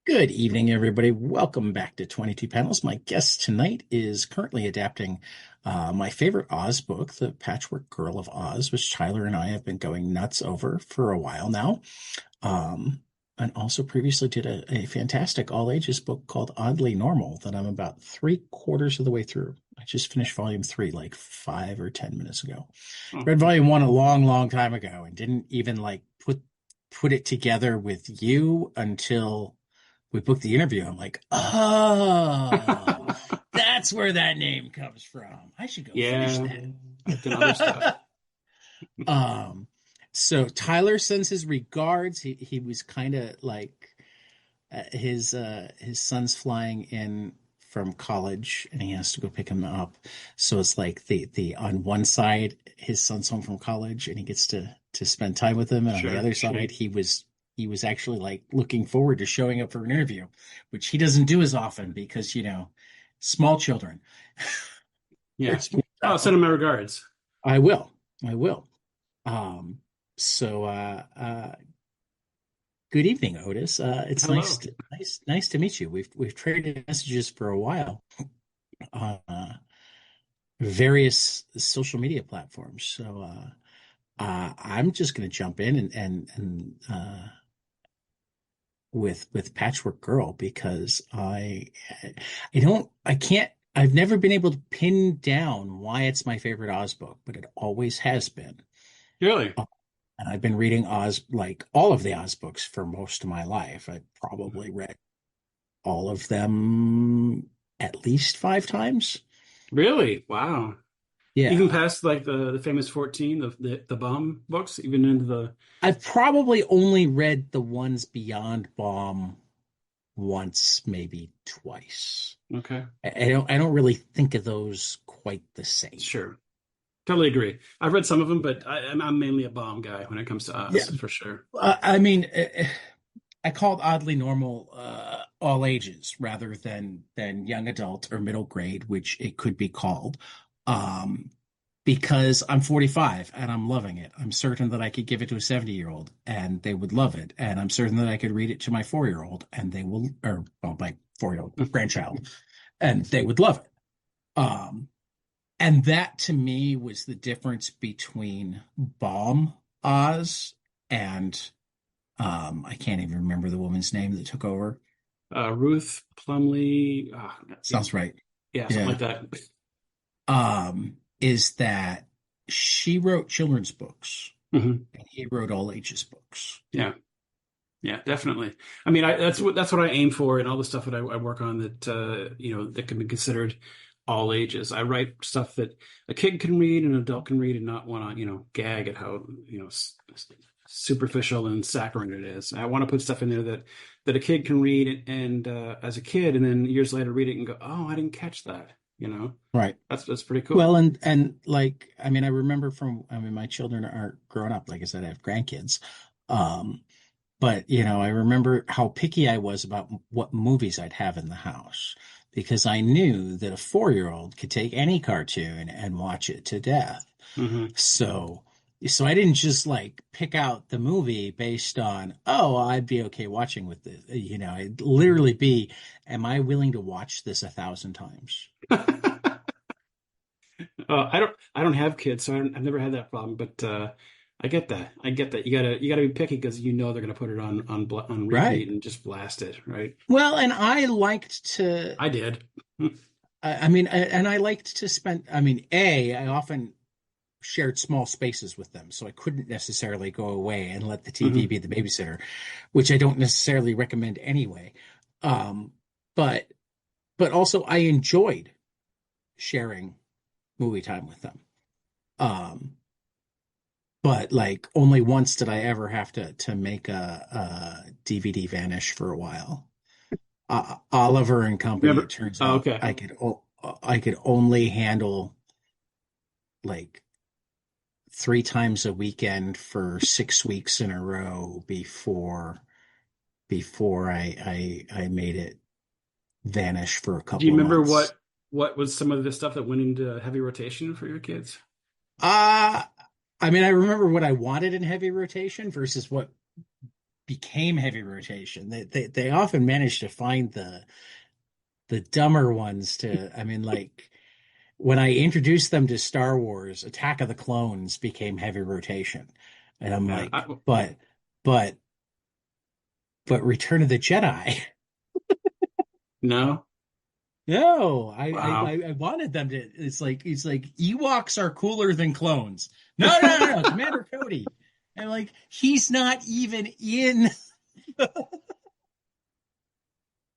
Good evening, everybody. Welcome back to 22 Panels. My guest tonight is currently adapting my favorite Oz book, The Patchwork Girl of Oz, which Tyler and I have been going nuts over for a while now. And also previously did a fantastic all ages book called Oddly Normal that I'm about three-quarters of the way through. I just finished volume 3 like 5 or 10 minutes ago. Oh, Read volume 1 a long, long time ago and didn't even like put it together with you until we booked the interview. I'm like, oh, that's where that name comes from. I should go finish yeah, that. I've done other stuff. Um, so Tyler sends his regards. He was kind of like his son's flying in from college and he has to go pick him up. So it's like the on one side his son's home from college and he gets to spend time with him, and on the Sure. other side he was actually like looking forward to showing up for an interview, which he doesn't do as often because small children. Yeah. There's more Oh, stuff. send him my regards. I will. I will. Um, so good evening, Otis. It's Hello. nice to meet you. We've traded messages for a while on various social media platforms. So I'm just going to jump in and with Patchwork Girl because I can't I've never been able to pin down why it's my favorite Oz book, but it always has been. Really? And I've been reading Oz, like all of the Oz books for most of my life. I probably read all of them at least 5 times. Really? Wow. Even Yeah. past like the famous 14, the bomb books, even into the I've probably only read the ones beyond Bomb once, maybe twice. okay. I don't really think of those quite the same. Sure. Totally agree. I've read some of them, but I'm mainly a bomb guy when it comes to Yeah. Oz, for sure. I mean, I called Oddly Normal all ages rather than young adult or middle grade, which it could be called. Um, because I'm 45 and I'm loving it. I'm certain that I could give it to a 70-year-old and they would love it. And I'm certain that I could read it to my 4-year-old and they will, or well, my 4-year-old grandchild, and they would love it. Um, and that to me was the difference between Bomb Oz and I can't even remember the woman's name that took over. Ruth Plumley, Sounds right. yeah, something Yeah. like that. Is that she wrote children's books hmm and he wrote all ages books. Yeah. Yeah, definitely. I mean, that's what I aim for, and all the stuff that I work on that that can be considered all ages. I write stuff that a kid can read, and an adult can read, and not want to gag at how superficial and saccharine it is. I want to put stuff in there that a kid can read and as a kid, and then years later read it and go, oh, I didn't catch that. Right. That's pretty cool. Well, and like I mean, I remember my children are grown up. Like I said, I have grandkids. Um, but I remember how picky I was about what movies I'd have in the house because I knew that a 4-year-old could take any cartoon and watch it to death. hmm So, so I didn't just like pick out the movie based on, oh, I'd be okay watching with this. It'd literally be, am I willing to watch this 1,000 times? I don't have kids, so I've never had that problem. But I get that. I get that. You gotta be picky because they're gonna put it on Right. repeat and just blast it, right? Well, and I liked to, I did. and I liked to spend, I often shared small spaces with them, so I couldn't necessarily go away and let the TV hmm be the babysitter, which I don't necessarily recommend anyway. Um, but but also I enjoyed sharing movie time with them. Um, but like only once did I ever have to make a DVD vanish for a while. Oliver and Company, Remember? it turns Oh, out okay. I could only handle like 3 times a weekend for 6 weeks in a row before I made it vanish for a Do you couple of remember months. what was some of the stuff that went into heavy rotation for your kids? Uh I remember what I wanted in heavy rotation versus what became heavy rotation. They often manage to find the dumber ones to, I mean, like when I introduced them to Star Wars, Attack of the Clones became heavy rotation. And I'm Yeah. like, but but Return of the Jedi. No. No, Wow. I wanted them to. It's like Ewoks are cooler than clones. No, no, no, no, Commander Cody. And like he's not even in.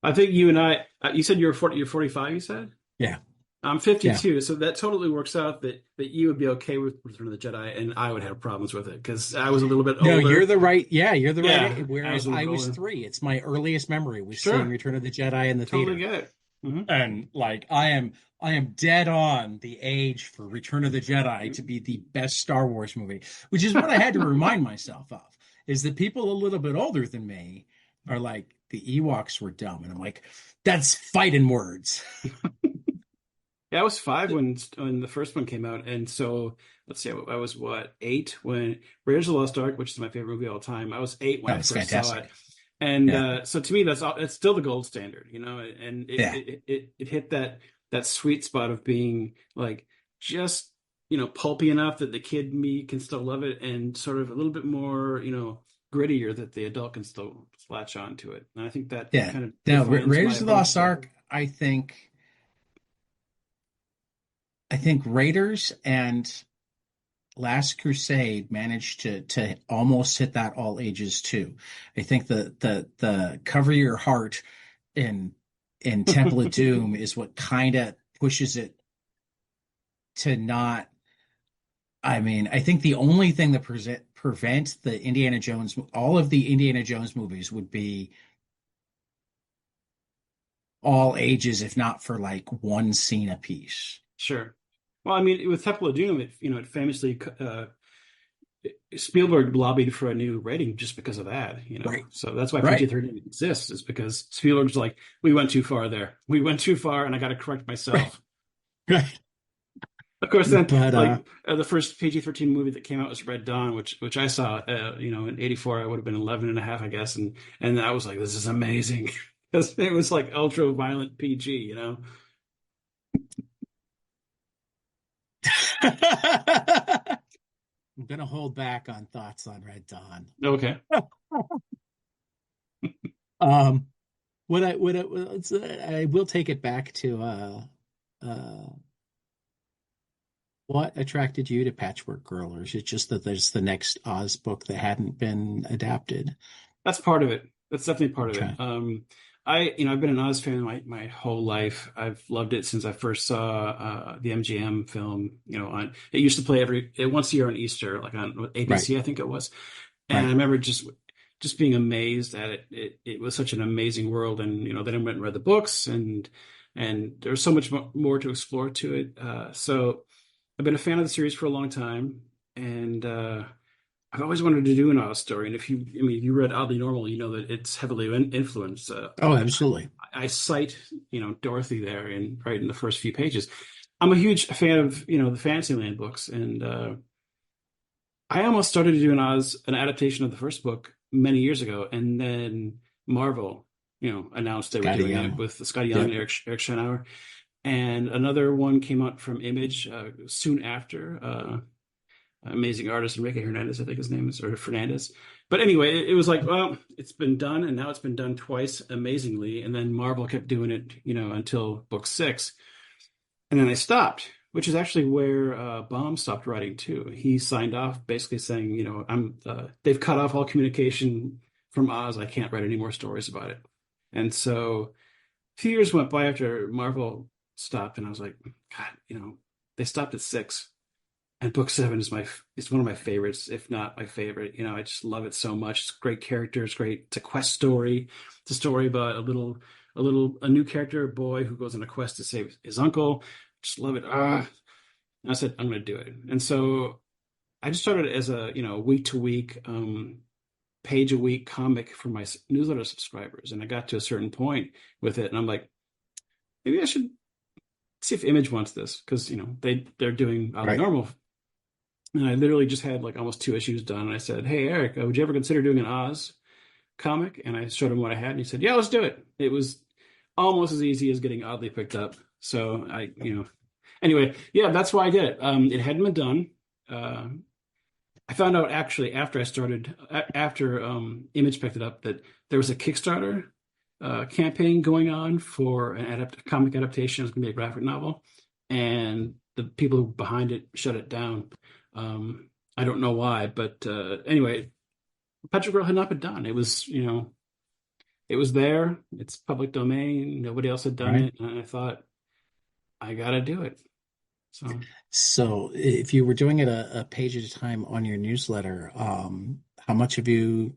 I think you and you said you're 45, you said? Yeah, I'm yeah. 52, so that totally works out that you would be okay with Return of the Jedi, and I would have problems with it because I was a little bit No, you're older. the right. Yeah, you're the right. Yeah, I was Whereas a little I bit was older. 3. It's my earliest memory was seeing Sure, Return of the Jedi in the totally theater. get it. Hmm. And like I am dead on the age for Return of the Jedi to be the best Star Wars movie, which is what I had to remind myself of, is that people a little bit older than me are like the Ewoks were dumb. And I'm like, that's fighting words. Yeah, I was 5 when the first one came out, and so let's see, I was what 8 when Raiders of the Lost Ark, which is my favorite movie of all time. I was 8 when That I was first saw it, fantastic. and Yeah. so to me, it's still the gold standard, and Yeah. it hit that sweet spot of being like just pulpy enough that the kid me can still love it, and sort of a little bit more grittier that the adult can still latch on to it. And I think that Yeah. kind of Now, defines my Raiders of the approach Lost to it. Ark, I think Raiders and Last Crusade managed to almost hit that all ages too. I think the Cover Your Heart in Temple of Doom is what kind of pushes it to not. I mean, I think the only thing that prevents the Indiana Jones, all of the Indiana Jones movies would be all ages, if not for like one scene apiece. Sure. Well, I mean, with Temple of Doom, it famously Spielberg lobbied for a new rating just because of that. Right. So that's why Right. PG-13 exists, is because Spielberg's like, we went too far there. We went too far, and I got to correct Right. myself. Right. Of course, then But like the first PG-13 movie that came out was Red Dawn, which I saw, in '84. I would have been 11 and a half, I guess, and I was like, this is amazing because it was like ultra violent PG. I'm gonna hold back on thoughts on Red Dawn. Okay. Um, I will take it back to uh, what attracted you to Patchwork Girl, or is it just that there's the next Oz book that hadn't been adapted? That's part of it. That's definitely part of it. Okay, I've been an Oz fan my whole life. I've loved it since I first saw the MGM film. It used to play every once a year on Easter, like on right, ABC, I think it was. And I right. remember just being amazed at it. It was such an amazing world, and then I went and read the books, and there's so much more to explore to it. So I've been a fan of the series for a long time, and I've always wanted to do an Oz story. And if you read Oddly Normal, you know that it's heavily influenced. Oh, absolutely. I cite, Dorothy there right in the first few pages. I'm a huge fan of, the Fantasyland books, and I almost started to do an adaptation of the first book many years ago, and then Marvel, announced they were Scotty doing it Young. with Scotty Young and Yep. Eric Schonauer, and another one came out from Image soon after. Amazing artist Enrique Hernandez, I think his name is, or Fernandez. But anyway, it was like, well, it's been done, and now it's been done twice amazingly, and then Marvel kept doing it, until book 6, and then they stopped, which is actually where Baum stopped writing too. He signed off, basically saying, they've cut off all communication from Oz. I can't write any more stories about it. And so a few years went by after Marvel stopped, and I was like, God, they stopped at 6. And book 7 is one of my favorites, if not my favorite. I just love it so much. It's great characters, great. It's a quest story. It's a story about a new character, a boy who goes on a quest to save his uncle. Just love it. And I said, I'm going to do it. And so I just started as a, week to week, page a week comic for my newsletter subscribers. And I got to a certain point with it, and I'm like, maybe I should see if Image wants this, because, they're doing Oddly Right. Normal. And I literally just had like almost 2 issues done. And I said, hey, Eric, would you ever consider doing an Oz? comic, and I showed him what I had, and he said, "Yeah, let's do it." It was almost as easy as getting Oddly picked up. So anyway, yeah, that's why I did it. It hadn't been done. Uh, I found out actually after I started, after Image picked it up, that there was a Kickstarter campaign going on for an comic adaptation. It was going to be a graphic novel, and the people behind it shut it down. I don't know why, but anyway, Patchwork Girl had not been done. It was, it was there. It's public domain. Nobody else had done Right. it, and I thought I got to do it. So So if you were doing it a page at a time on your newsletter, how much have you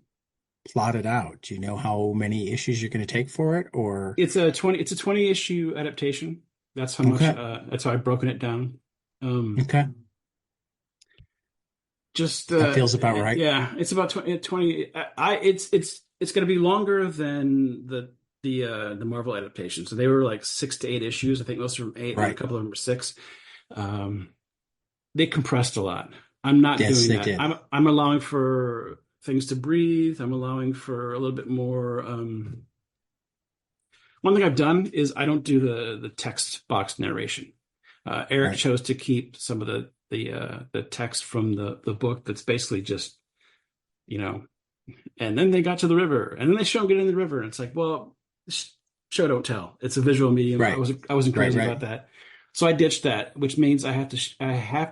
plotted out? Do you know how many issues you're going to take for it, or it's a 20 issue adaptation. That's how much. okay, That's how I've broken it down. Um, okay, just that feels about right. yeah, it's about 20. It's going to be longer than the Marvel adaptation. So they were like 6 to 8 issues. I think most of them 8, and a Right. couple of them were 6. Um, they compressed a lot. I'm not Yes, doing they that. did. I'm allowing for things to breathe. I'm allowing for a little bit more. One thing I've done is I don't do the text box narration. Eric Right. chose to keep some of the text from the book that's basically just, you know, and then they got to the river, and then they show them getting in the river, and it's like, well, show don't tell. It's a visual medium. Right. I wasn't Right. crazy Right. about that, so I ditched that, which means I have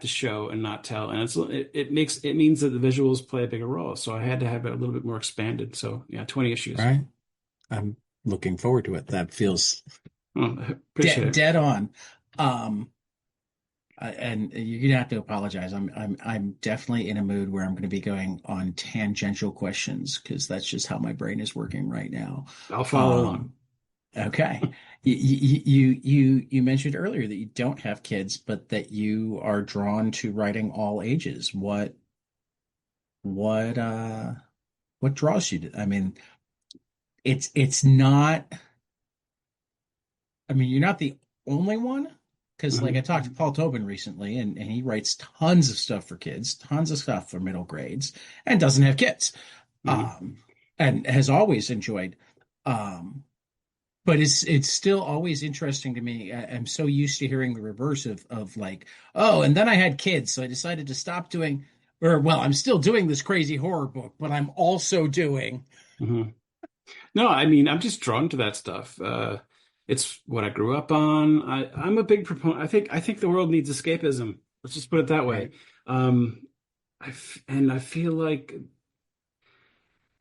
to show and not tell, and it means that the visuals play a bigger role. So I had to have it a little bit more expanded. So yeah, 20 issues. Right. I'm looking forward to it. That feels Oh, I appreciate it. dead on. Um, and you're gonna have to apologize. I'm definitely in a mood where I'm going to be going on tangential questions because that's just how my brain is working right now. I'll follow along. Um, okay. You mentioned earlier that you don't have kids, but that you are drawn to writing all ages. What what draws you to, I mean, it's not, I mean, you're not the only one because like I Mhm. talked to Paul Tobin recently and he writes tons of stuff for kids, tons of stuff for middle grades and doesn't have kids. Mhm. Um and has always enjoyed um but it's still always interesting to me. I'm so used to hearing the reverse of like, oh, and then I had kids, so I decided to stop doing, or well, I'm still doing this crazy horror book, but I'm also doing. Mhm. No, I mean, I'm just drawn to that stuff. It's what I grew up on. I'm a big proponent. I think the world needs escapism. Let's just put it that way. Right, Um, and I feel like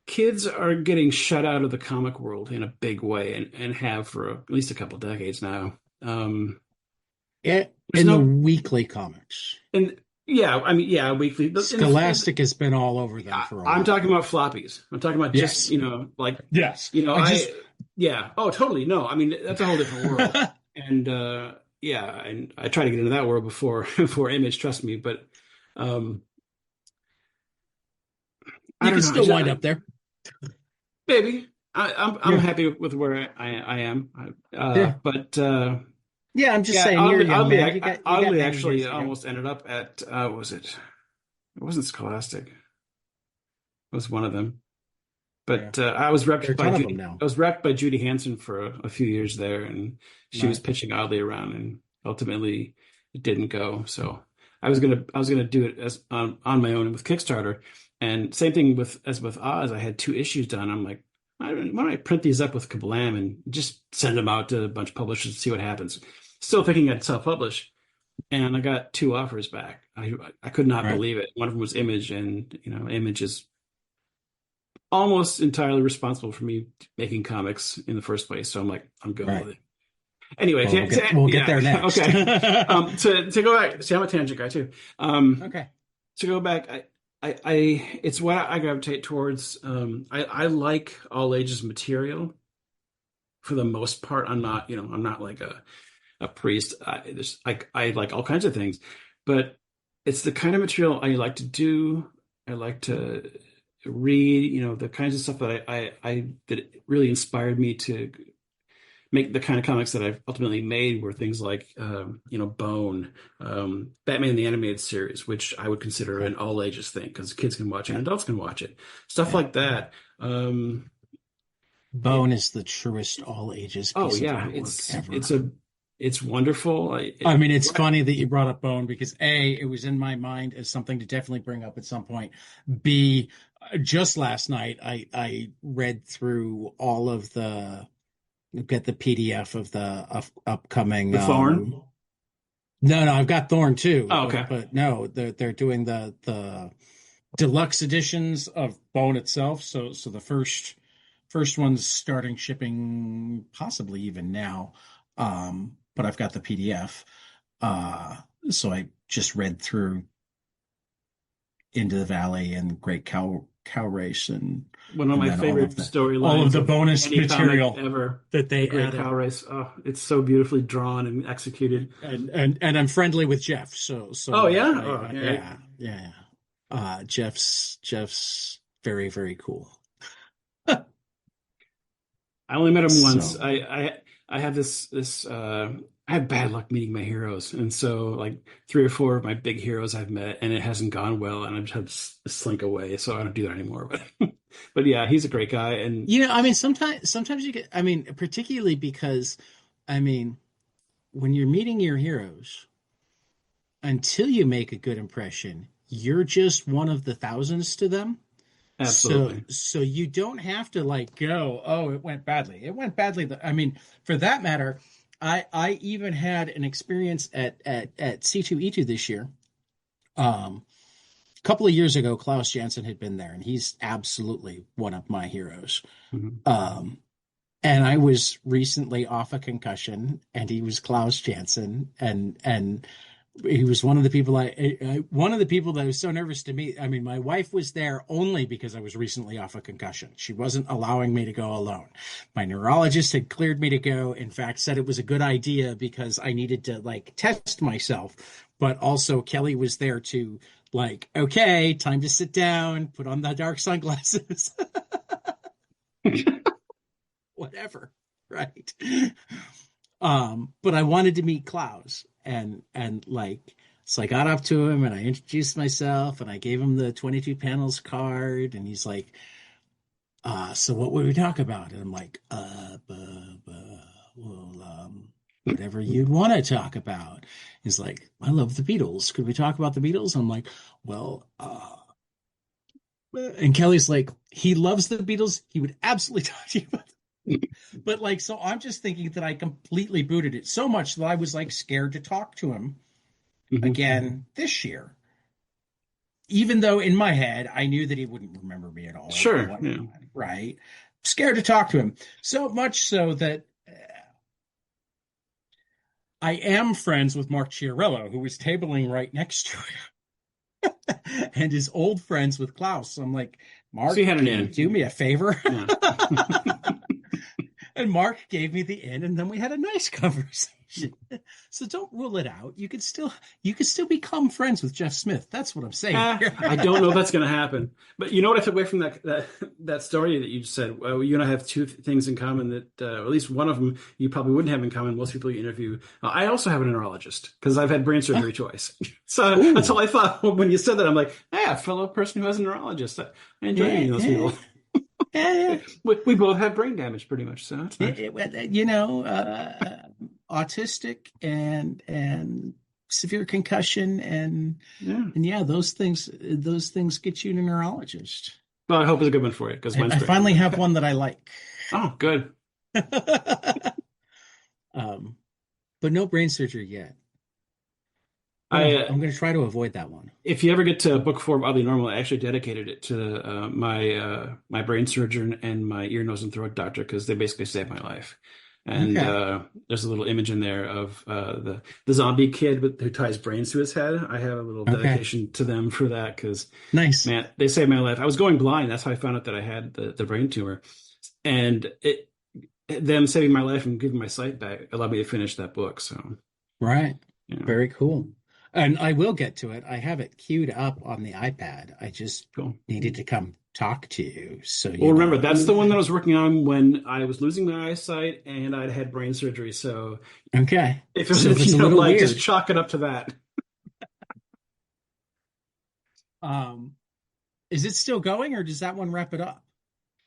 kids are getting shut out of the comic world in a big way, and have for at least a couple decades now. There's in the no, weekly comics. and yeah, I mean, yeah, weekly. Scholastic has been all over them for a I'm talking while. about floppies. I'm talking about just, Yes, like, yes. I just yeah. Oh, totally. No, I mean, that's a whole different world. And yeah, and I tried to get into that world before before Image, trust me, but um, I you don't can know. still wind up there. Maybe I'm Yeah, happy with where I am. yeah, But yeah. I'm just yeah, saying, you're a young man. You got oddly many years actually to go. almost ended up at what was it? It wasn't Scholastic. It was one of them. Yeah, But there are a ton of them now. I was wrecked by Judy Hansen for a few years there, and she was Right, pitching oddly around, and ultimately it didn't go. So I was gonna do it as on my own with Kickstarter, and same thing with Oz. I had 2 issues done. I'm like, why don't I print these up with Kablam and just send them out to a bunch of publishers and see what happens? Still thinking I'd self-publish, and I got 2 offers back. I could not right, believe it. One of them was Image, and Image is almost entirely responsible for me making comics in the first place. So I'm like, I'm going with right. it. Anyway, Well, we'll get yeah, there next. okay. To go back, see, I'm a tangent guy too. Okay. To go back, it's what I gravitate towards. I like all ages material for the most part. I'm not like a priest. I like all kinds of things, but it's the kind of material I like to do. I like to read, the kinds of stuff that I that really inspired me to make the kind of comics that I've ultimately made were things like, Bone, Batman the Animated Series, which I would consider Okay. an all ages thing because kids can watch it Yeah. and adults can watch it. Stuff Yeah. like that. Bone is the truest all ages Oh piece of yeah, artwork it's wonderful. I mean, it's funny that you brought up Bone because A, it was in my mind as something to definitely bring up at some point. B, just last night I read through all of get the PDF of the upcoming The Thorn. no, I've got Thorn too, Oh, okay. but no, they're doing the deluxe editions of Bone itself. So the first one's starting shipping possibly even now. But I've got the PDF. Uh, so I just read through Into the Valley and Great Cow Race One of and my then favorite all of storylines the of bonus any comic material ever. that The they Great added. Cow Race. Oh, it's so beautifully drawn and executed. And I'm friendly with Jeff, so Oh like yeah. Oh yeah. yeah. Jeff's very, very cool. I only met him once. So I have this I have bad luck meeting my heroes, and so like three or four of my big heroes I've met, and it hasn't gone well, and I've just had to slink away, so I don't do that anymore. But yeah, he's a great guy, and I mean, sometimes you get, I mean, particularly because, I mean, when you're meeting your heroes, until you make a good impression, you're just one of the thousands to them. absolutely. So you don't have to like go, oh, it went badly. It went badly. I mean, for that matter, I even had an experience at C2E2 this year. A couple of years ago, Klaus Janson had been there, and he's absolutely one of my heroes. Mhm. Um, and I was recently off a concussion, and he was Klaus Janson, and he was one of the people one of the people that I was so nervous to meet. I mean, my wife was there only because I was recently off a concussion. She wasn't allowing me to go alone. My neurologist had cleared me to go. In fact, said it was a good idea because I needed to like test myself. But also Kelly was there to like, okay, time to sit down, put on the dark sunglasses, whatever, right? But I wanted to meet Klaus and like so I got up to him and I introduced myself and I gave him the 22 panels card and he's like, so what would we talk about? And I'm like, well, whatever you'd want to talk about. He's like, I love the Beatles. Could we talk about the Beatles? I'm like, well, and Kelly's like, he loves the Beatles. He would absolutely talk to you about but like, so I'm just thinking that I completely booted it so much that I was like scared to talk to him Mhm. again this year. Even though in my head I knew that he wouldn't remember me at all or Sure. Yeah. whatnot, right? Scared to talk to him. So much so that I am friends with Mark Chiarello, who was tabling right next to him, and is old friends with Klaus. So I'm like, So you Mark, had an can you in. do me a favor? Yeah. And Mark gave me the in, and then we had a nice conversation. So don't rule it out. You could still become friends with Jeff Smith. That's what I'm saying here. I don't know if that's going to happen. But you know what I took away from that story that you just said? Well, you and I have two things in common that, at least one of them, you probably wouldn't have in common. Most people you interview. I also have a neurologist because I've had brain surgery twice. So that's all Ooh, I thought when you said that. I'm like, yeah, a fellow person who has a neurologist. I enjoy yeah, meeting those yeah, people. yeah, We both have brain damage pretty much, so that's yeah. nice. Autistic and severe concussion Yeah. and yeah, those things get you to a neurologist. Well, I hope it's a good one for you because mine's I great. finally have one that I like. Oh, good. um, but no brain surgery yet. I I'm going to try to avoid that one. If you ever get to book four of Oddly Normal, I actually dedicated it to my brain surgeon and my ear, nose, and throat doctor because they basically saved my life. And Okay. there's a little image in there of the zombie kid who ties brains to his head. I have a little Okay. dedication to them for that because, Nice. man, they saved my life. I was going blind. That's how I found out that I had the brain tumor, and them saving my life and giving my sight back allowed me to finish that book. So, Right. you know, Very cool. And I will get to it. I have it queued up on the iPad. I just cool. needed to come talk to you. So, Well, remember, that's the one that I was working on when I was losing my eyesight and I'd had brain surgery. So Okay. if So if if it's you a don't little like, just weird, chalk it up to that. um, is it still going or does that one wrap it up?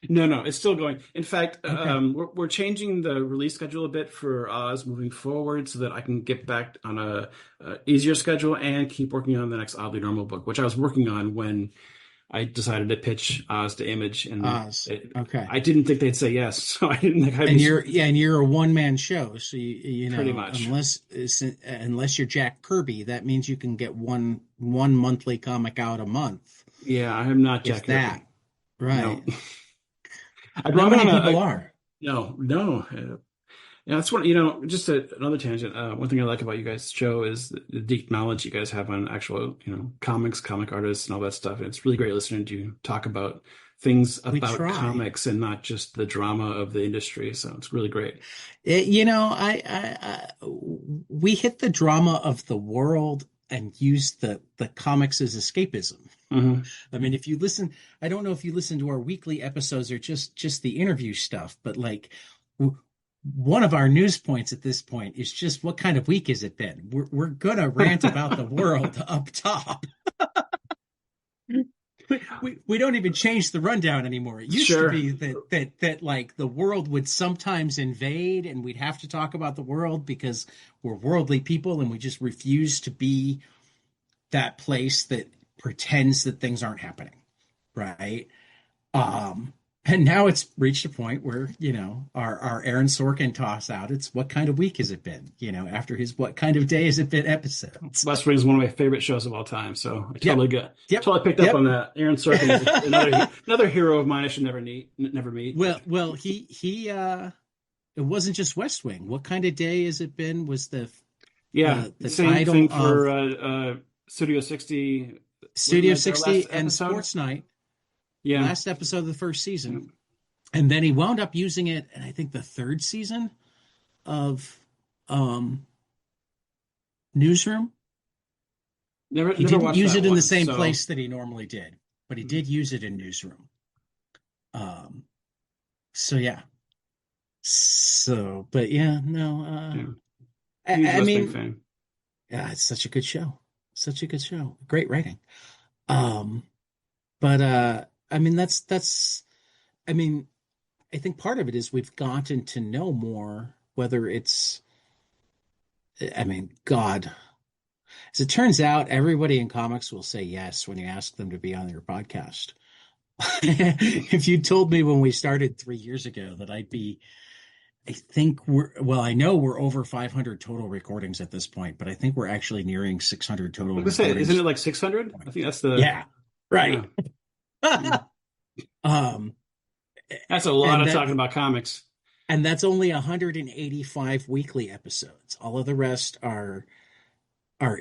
No, it's still going. In fact, Okay. we're changing the release schedule a bit for Oz moving forward so that I can get back on a easier schedule and keep working on the next Oddly Normal book, which I was working on when I decided to pitch Oz to Image, and Oz. Okay. I didn't think they'd say yes, so I didn't think I'd be And you're a one man show, so pretty much. unless you're Jack Kirby, that means you can get one monthly comic out a month, Yeah, I am not if Jack that. Kirby. No, Right. I Not brought many on people are. no. Yeah, that's what, just another tangent. One thing I like about you guys' show is the deep knowledge you guys have on actual, comics, comic artists, and all that stuff. And it's really great listening to you talk about things We about try. comics and not just the drama of the industry. So it's really great. We hit the drama of the world and use the comics as escapism. Hmm. I mean, if you listen, I don't know if you listen to our weekly episodes or just the interview stuff, but like one of our news points at this point is just what kind of week has it been? We're gonna rant about the world up top. We don't even change the rundown anymore. It used to Sure. be that like the world would sometimes invade and we'd have to talk about the world because we're worldly people and we just refuse to be that place that pretends that things aren't happening, right? Um, and now it's reached a point where, our Aaron Sorkin toss out, it's what kind of week has it been? After his what kind of day has it been episodes. West Wing is one of my favorite shows of all time. So I Yep. Yep. totally picked up Yep. on that. Aaron Sorkin is another hero of mine I should never meet. Well, it wasn't just West Wing. What kind of day has it been was Yeah, the same title thing for of Studio 60. Wasn't Studio that their last 60 and episode? Sports Night, Yeah. last episode of the first season. And then he wound up using it, and I think the third season of um, Newsroom. He Never didn't watched use that it in the one. same So place that he normally did, but he did use it in Newsroom. Um, so yeah. But yeah, no. yeah, huge I West Wing mean, fan. yeah, it's such a good show. Such a good show. Great writing. Um, but I mean, that's. I mean, I think part of it is we've gotten to know more, whether it's. I mean, God. As it turns out, everybody in comics will say yes when you ask them to be on your podcast. If you told me when we started 3 years ago that I think I know we're over 500 total recordings at this point, but I think we're actually nearing 600 I total was gonna say, isn't it recordings. like 600? I think that's the Yeah, right. yeah. Mm. um, That's a lot and of that talking about comics. and that's only 185 weekly episodes. All of the rest are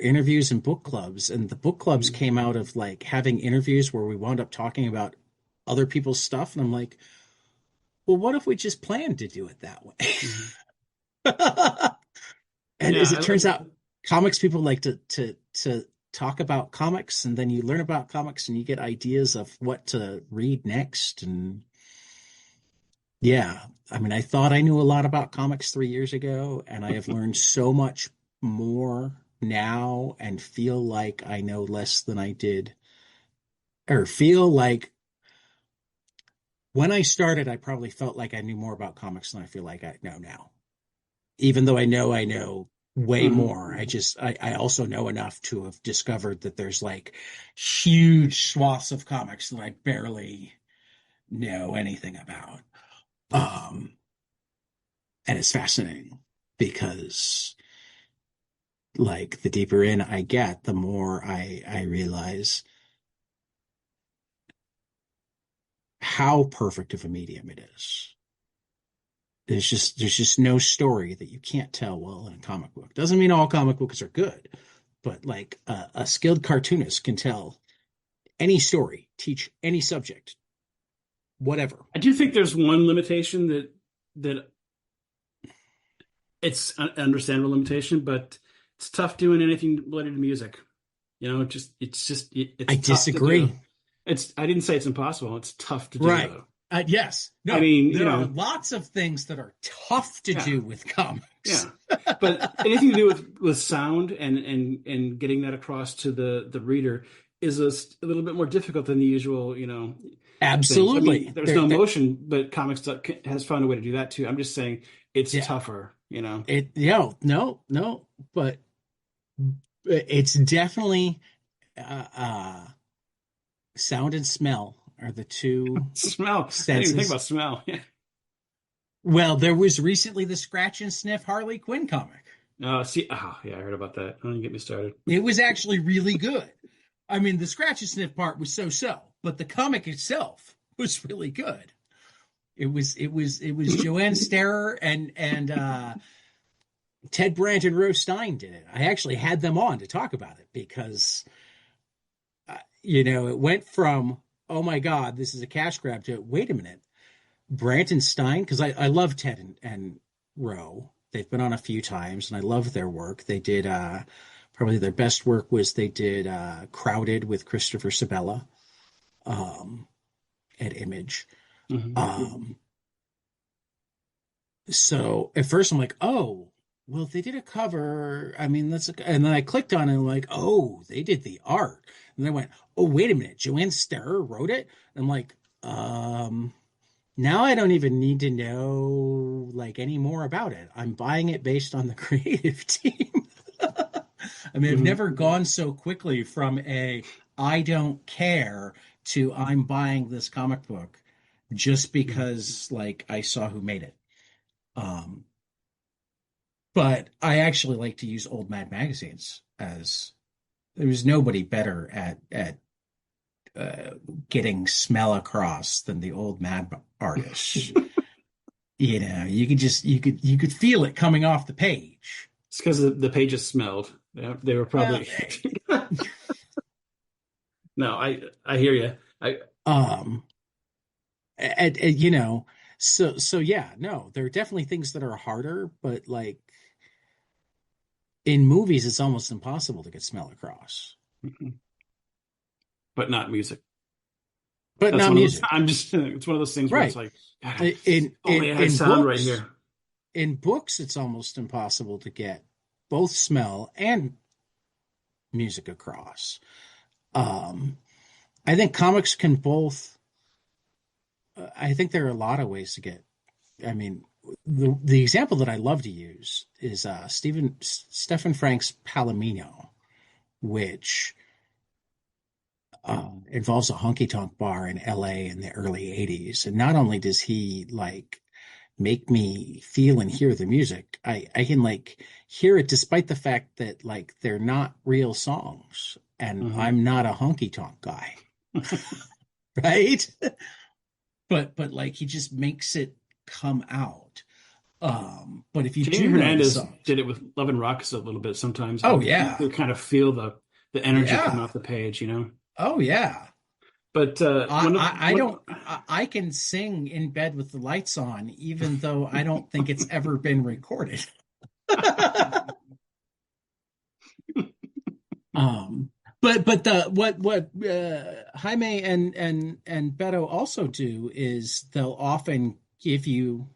interviews and book clubs, and the book clubs Mm. came out of like having interviews where we wound up talking about other people's stuff, and I'm like, well, what if we just planned to do it that way? Mhm. And Yeah, as it turns out, comics people like to talk about comics, and then you learn about comics and you get ideas of what to read next. And yeah, I mean, I thought I knew a lot about comics 3 years ago, and I have learned so much more now and feel like I know less than I did, or feel like when I started, I probably felt like I knew more about comics than I feel like I know now. Even though I know way mhm. more. I also know enough to have discovered that there's like huge swaths of comics that I barely know anything about. Um, and it's fascinating because like the deeper in I get, the more I realize how perfect of a medium it is. There's just no story that you can't tell well in a comic book. Doesn't mean all comic books are good, but like a skilled cartoonist can tell any story, teach any subject, whatever. I do think there's one limitation that it's an understandable limitation, but it's tough doing anything related to music. I It's tough to do. disagree. I didn't say it's impossible. It's tough to do Right. though. Yes. I No, mean, there are lots of things that are tough to yeah, do with comics. yeah. But anything to do with sound and getting that across to the reader is a little bit more difficult than the usual. things. I mean, Absolutely. there's no motion, but comics has found a way to do that too. I'm just saying it's Yeah, tougher, you know. no, but it's definitely uh, uh, sound and smell are the two Smell. I didn't even think senses. about smell. Yeah. Well, there was recently the Scratch and Sniff Harley Quinn comic. See, oh yeah, I heard about that. Don't even get me started. It was actually really good. I mean, the Scratch and Sniff part was so-so, but the comic itself was really good. It was Joanne Sterer and Ted Brandt and Rose Stein did it. I actually had them on to talk about it because it went from, oh my God, this is a cash grab, to, wait a minute, Brandt and Stein, because I love Ted and Roe. They've been on a few times and I love their work. They did probably their best work was they did Crowded with Christopher Sabella um, at Image. Hmm. Um, so at first I'm like, oh, well, they did a cover. I mean, and then I clicked on it and like, oh, they did the art. And then I went, oh, wait a minute, Joanne Sterer wrote it? And I'm like, now I don't even need to know like any more about it. I'm buying it based on the creative team. I mean, I've Hmm. never gone so quickly from a I don't care to I'm buying this comic book just because like I saw who made it. Um, but I actually like to use old Mad magazines as there's nobody better at uh, getting smell across than the old Mad artists. You could feel it coming off the page. It's because the pages smelled. They were Well, probably. No, I hear you. I um, and so yeah, no, there are definitely things that are harder, but like in movies, it's almost impossible to get smell across. but not music. But That's not one of those. music, I'm just. It's one of those things where it's right? like, God, In only I had in sound right books, here. in books, it's almost impossible to get both smell and music across. Um, I think comics can both. I think there are a lot of ways to get. I mean, the example that I love to use is Stephen Frank's Palomino, which involves a honky tonk bar in L.A. in the early '80s. And not only does he like make me feel and hear the music, I can like hear it despite the fact that like they're not real songs, and Hmm. I'm not a honky tonk guy, right? But like he just makes it come out. But if you Jamie do know the Hernandez songs, did it with Love and Rockets a little bit sometimes. oh You yeah, could kind of feel the energy coming yeah, off the page, you know. oh yeah. But I, one of I, I one. don't, I can sing in bed with the lights on, even though I don't think it's ever been recorded. Um, but the what Jaime and Beto also do is they'll often give you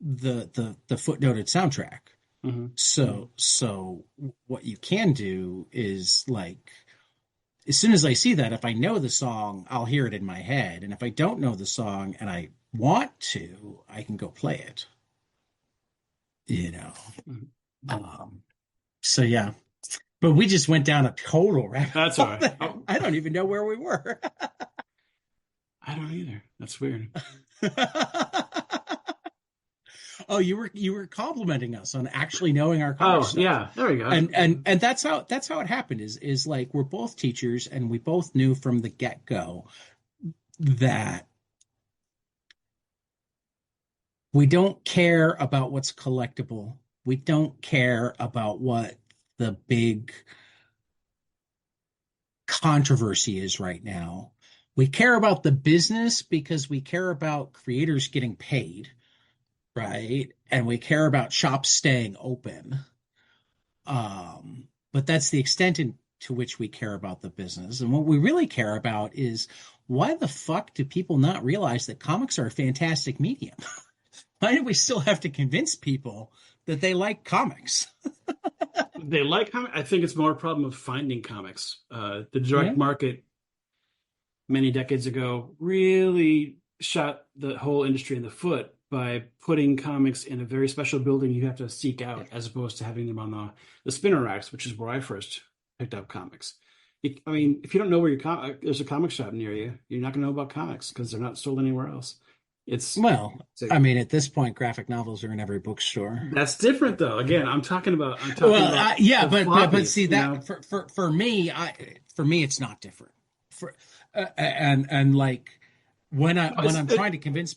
the footnoted soundtrack. Mhm. So what you can do is like as soon as I see that, if I know the song, I'll hear it in my head. And if I don't know the song and I want to, I can go play it, you know. Mhm. Um, so yeah. But we just went down a total rabbit That's all hole right. there. Oh, I don't even know where we were. I don't either. That's weird. Oh, you were complimenting us on actually knowing our comic Oh stuff. yeah, there we go. And that's how it happened is like we're both teachers and we both knew from the get-go that we don't care about what's collectible. We don't care about what the big controversy is right now. We care about the business because we care about creators getting paid, right? And we care about shops staying open. But that's the extent to which we care about the business. And what we really care about is why the fuck do people not realize that comics are a fantastic medium? Why do we still have to convince people that they like comics? They like comic. I think it's more a problem of finding comics. The Yeah. direct market. many decades ago really shot the whole industry in the foot by putting comics in a very special building you have to seek out, as opposed to having them on the spinner racks, which is where I first picked up comics. I mean, if you don't know where there's a comic shop near you, you're not going to know about comics because they're not sold anywhere else. It's, Well, it's a, I mean, at this point, graphic novels are in every bookstore. that's different though. Again, I'm talking Well, about yeah, the but floppies, see you know. that for me, for me, it's not different. For and like No, when I'm trying to convince,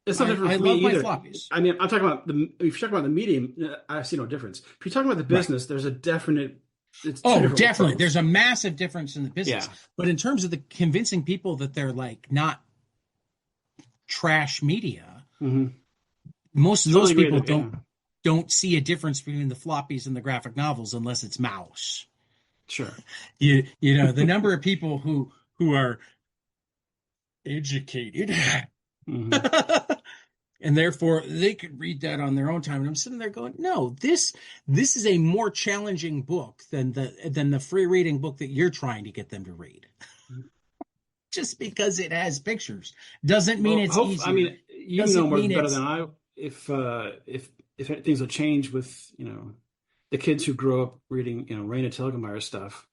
it's not different I for me love my either. floppies. I mean, I'm talking about if you're talking about the medium, I see no difference. If you're talking about the Right. business, there's a definite, it's two Oh, different definitely. worlds. There's a massive difference in the business. Yeah. But in terms of the convincing people that they're like not trash media, Hmm. most of Totally those agree people that, yeah. don't see a difference between the floppies and the graphic novels unless it's mouse. Sure. You know, the number of people who are educated Hmm. and therefore they could read that on their own time. And I'm sitting there going, no, this is a more challenging book than the free reading book that you're trying to get them to read. Just because it has pictures doesn't mean Well, it's hope I easier. mean you know Doesn't more mean better it's than I if things will change with the kids who grow up reading Raina Telgemeier stuff.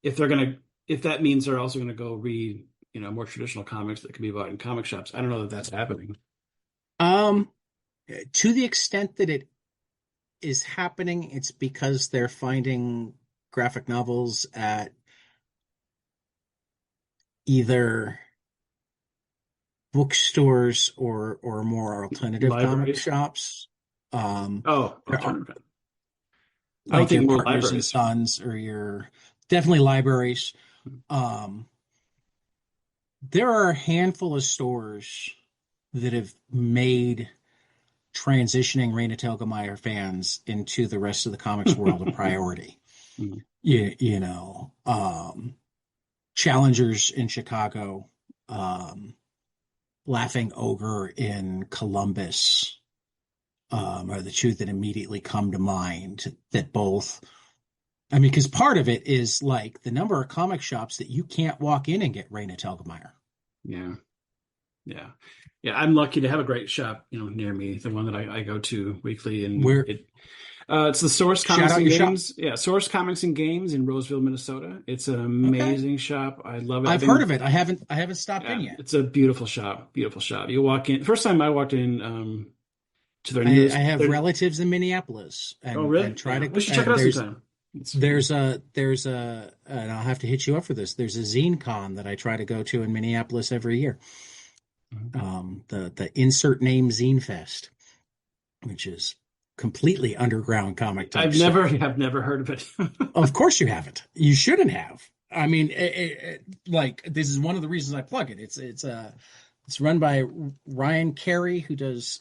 If they're gonna if that means they're also gonna go read more traditional comics that can be bought in comic shops. I don't know that that's happening. um to the extent that it is happening, it's because they're finding graphic novels at either bookstores or more alternative comic Libraries. shops. Oh, There are alternative. I would like think your more Partners and libraries. Sons or your definitely libraries. Um, there are a handful of stores that have made transitioning Raina Telgemeier fans into the rest of the comics world a priority. Mhm. You know, Challengers in Chicago, Laughing Ogre in Columbus, are the two that immediately come to mind that both, I mean, because part of it is like the number of comic shops that you can't walk in and get Raina Telgemeier. Yeah. Yeah. Yeah. I'm lucky to have a great shop, near me, the one that I go to weekly, and Where it's the Source shout Comics out and your shop. Games. Yeah, Source Comics and Games in Roseville, Minnesota. It's an Okay. amazing shop. I love it. I've I've heard been of it. I haven't stopped in Yeah, yet. it's a beautiful shop. Beautiful shop. You walk in. First time I walked in to their I newest. have relatives in Minneapolis Oh, and really? try Yeah, to we should check it out sometime. It's there's a and I'll have to hit you up for this. There's a zine con that I try to go to in Minneapolis every year. The Insert Name Zine Fest, which is completely underground comic type I've never stuff. have never heard of it. Of course you haven't. You shouldn't have. I mean, like this is one of the reasons I plug it. It's run by Ryan Carey, who does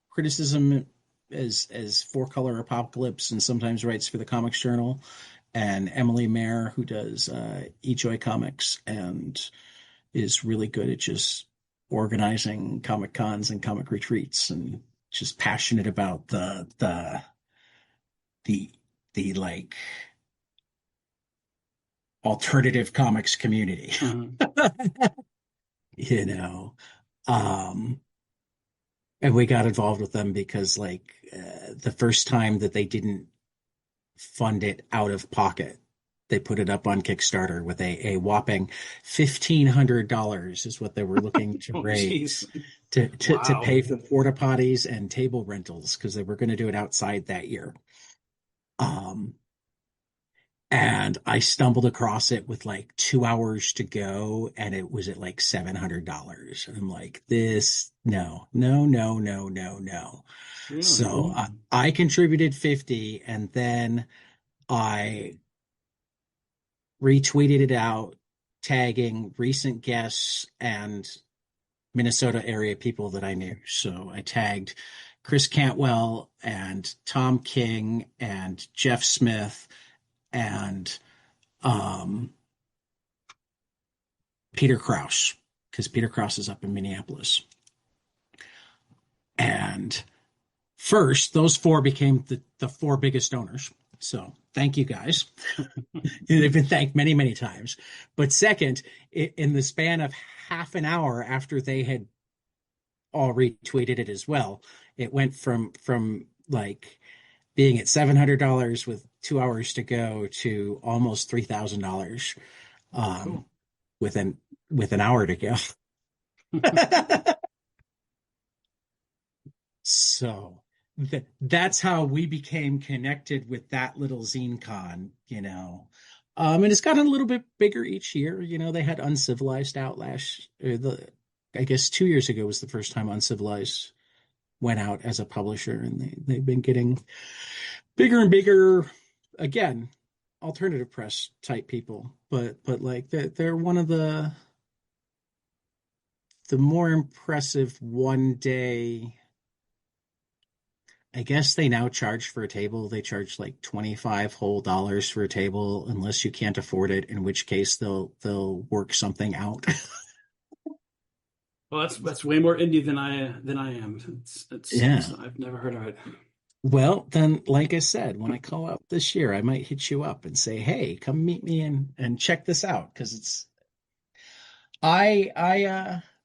criticism as Four Color Apocalypse and sometimes writes for the Comics Journal, and Emily Mayer, who does Ejoy Comics and is really good at just organizing comic cons and comic retreats and just passionate about the the like alternative comics community. Mhm. you know um and we got involved with them because like the first time that they didn't fund it out of pocket, they put it up on Kickstarter with a whopping $1,500 is what they were looking to Oh, raise jeez. to Wow. pay for porta potties and table rentals because they were going to do it outside that year. Um, and I stumbled across it with like 2 hours to go, and it was at like $700. And I'm like, this, no, no, no, no, no, no. Really? So I contributed 50, and then I retweeted it out, tagging recent guests and Minnesota area people that I knew. So I tagged Chris Cantwell and Tom King and Jeff Smith and um, Peter Krause, because Peter Krause is up in Minneapolis. And first, those four became the four biggest donors. So thank you guys. They've been thanked many, many times. But second, in the span of half an hour after they had all retweeted it as well, it went from like being at $700 with 2 hours to go to almost $3,000 um, Cool. with an hour to go. So that's how we became connected with that little zine con, you know. And it's gotten a little bit bigger each year. You know, they had Uncivilized out I guess 2 years ago was the first time Uncivilized went out as a publisher, and they've been getting bigger and bigger. Again, alternative press type people, but like they're one of the more impressive one day. I guess they now charge for a table. They charge like 25 whole dollars for a table, unless you can't afford it, in which case they'll work something out. Well, that's way more indie than I am. Yeah. I've never heard of it. Well, then, like I said, when I call up this year, I might hit you up and say, "Hey, come meet me and check this out," because it's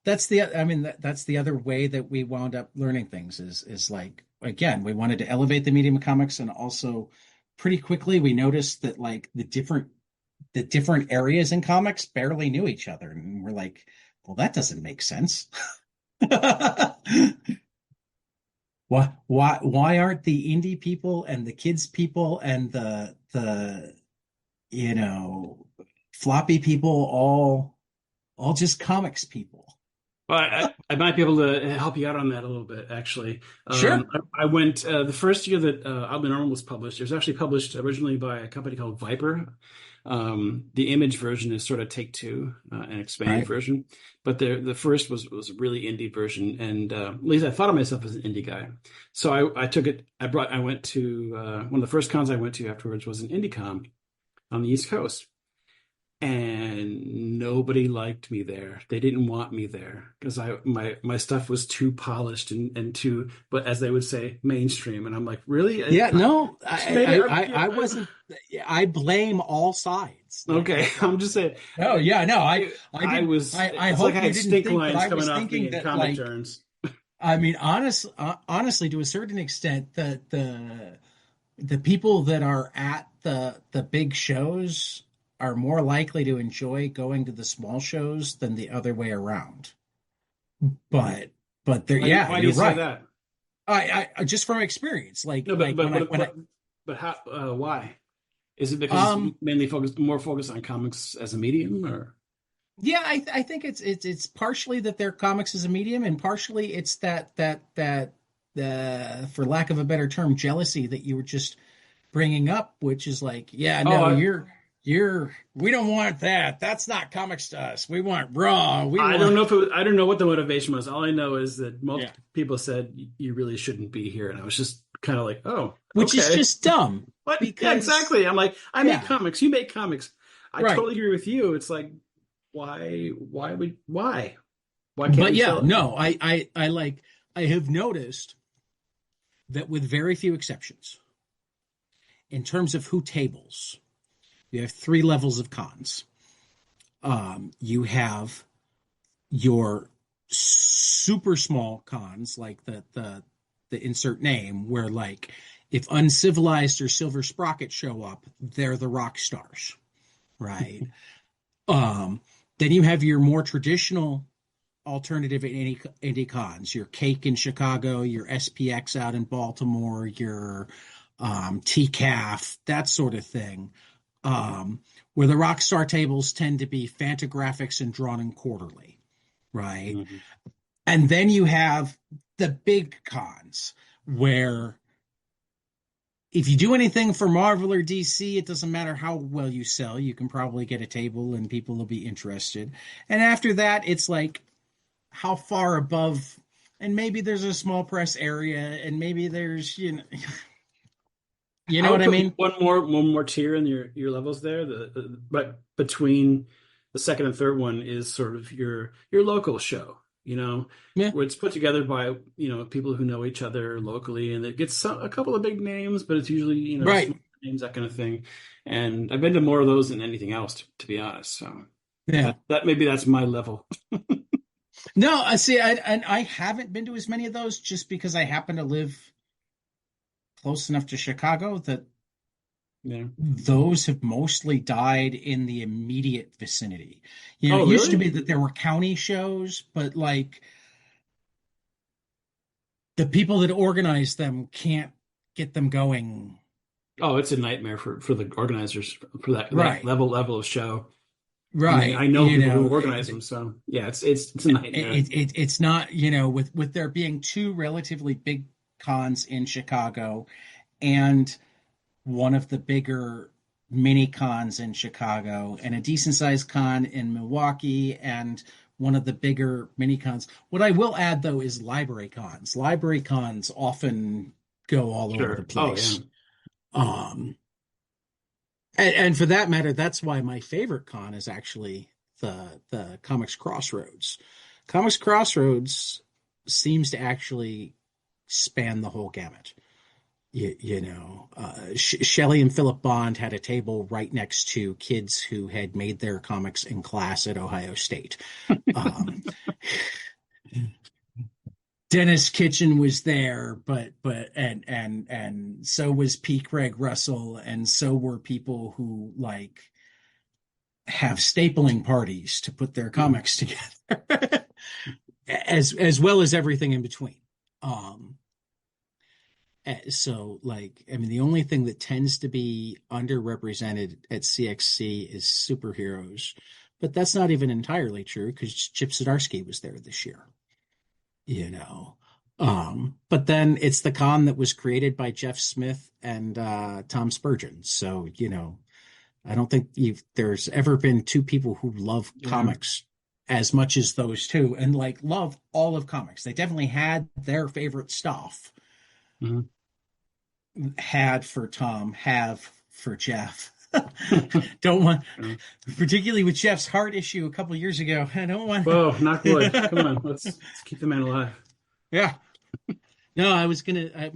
that's I mean that's the other way that we wound up learning things is like, again, we wanted to elevate the medium of comics, and also pretty quickly we noticed that like the different areas in comics barely knew each other, and we're like, well, that doesn't make sense. Why aren't the indie people and the kids people and the you know floppy people all just comics people? Well, I might be able to help you out on that a little bit, actually. Sure. I went the first year that Oddly Normal was published. It was actually published originally by a company called Viper. The Image version is sort of Take Two, an expanded Right. version, but the first was a really indie version, and at least I thought of myself as an indie guy. So I took it. I went to one of the first cons I went to afterwards was an IndieCon on the East Coast. And nobody liked me there. They didn't want me there because my stuff was too polished and too, but as they would say, mainstream. And I'm like, really? Yeah, no, I I- wasn't. I blame all sides. okay, I'm just saying. No, yeah, no, I I didn't. was. I It's like hope I you had didn't stink think that lines I was coming off me thinking in that, comic like, turns. I mean, honestly, to a certain extent, the people that are at the big shows are more likely to enjoy going to the small shows than the other way around. But there, yeah, Why do you you're say right. that? I just from experience, No, like but how? Why? Is it because it's um mainly more focused on comics as a medium, or? yeah, I think it's partially that their comics is a medium, and partially it's that for lack of a better term, jealousy that you were just bringing up, which is like, yeah, Oh, no, we don't want that. That's not comics to us. We want raw. We I don't want know if I don't know what the motivation was. All I know is that yeah, multiple people said you really shouldn't be here, and I was just kind of like, oh, which is okay. just dumb What? Yeah, because exactly. I'm like, I make yeah, comics, you make comics. I right. totally agree with you. It's like, why? Why can't But we yeah, sell it? no, I have noticed that with very few exceptions, in terms of who tables, you have three levels of cons. You have your super small cons, like the insert name, where like if Uncivilized or Silver Sprocket show up, they're the rock stars, right? um, then you have your more traditional alternative indie cons, your Cake in Chicago, your SPX out in Baltimore, your TCAF, that sort of thing. Where the Rockstar tables tend to be Fantagraphics and drawn in quarterly, right? Mhm. And then you have the big cons where if you do anything for Marvel or DC, it doesn't matter how well you sell, you can probably get a table and people will be interested. And after that, it's like how far above, and maybe there's a small press area, and maybe there's, you I know would what I put mean? one more tier in your levels there. But between the second and third one is sort of your local show, Yeah, where it's put together by people who know each other locally, and it gets a couple of big names, but it's usually right. small names, that kind of thing. And I've been to more of those than anything else, to be honest. So Yeah. that maybe that's my level. No, I see. I haven't been to as many of those just because I happen to live close enough to Chicago that Yeah. those have mostly died in the immediate vicinity. Oh, It used to be really? that there were county shows, but like the people that organize them can't get them going. Oh, it's a nightmare for the organizers for that Right, level of show. I mean, right. I know people who organize them, so yeah, it's a nightmare. It's not, with there being two relatively big cons in Chicago and one of the bigger mini cons in Chicago and a decent sized con in Milwaukee and one of the bigger mini cons. What I will add though is library cons. Library cons often go all over the Sure. Oh yeah. place. Um, and for that matter, that's why my favorite con is actually the Comics Crossroads. Comics Crossroads seems to actually span the whole gamut. Shelley and Philip Bond had a table right next to kids who had made their comics in class at Ohio State. Um, Dennis Kitchen was there, and so was P. Craig Russell, and so were people who like have stapling parties to put their Mhm. comics together, as well as everything in between. Um, So, like, I mean, the only thing that tends to be underrepresented at CXC is superheroes, but that's not even entirely true because Chip Zdarsky was there this year, you know. But then it's the con that was created by Jeff Smith and Tom Spurgeon. So, I don't think there's ever been two people who love Yeah. comics as much as those two and like love all of comics. They definitely had their favorite stuff Mhm. had for Tom, have for Jeff. Don't want, Yeah. particularly with Jeff's heart issue a couple years ago. I don't want. Whoa, knock wood. Come on, let's keep the man alive. Yeah. No, I'm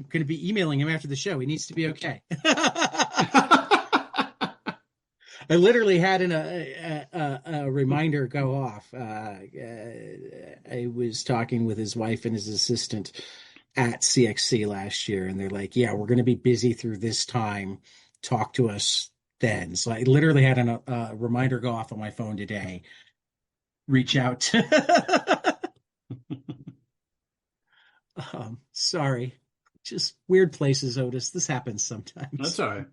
gonna be emailing him after the show. He needs to be okay. I literally had a reminder go off. I was talking with his wife and his assistant at CXC last year, and they're like, "Yeah, we're going to be busy through this time. Talk to us then." So I literally had a reminder go off on my phone today. Reach out. Sorry, just weird places, Otis. This happens That's sometimes. all right.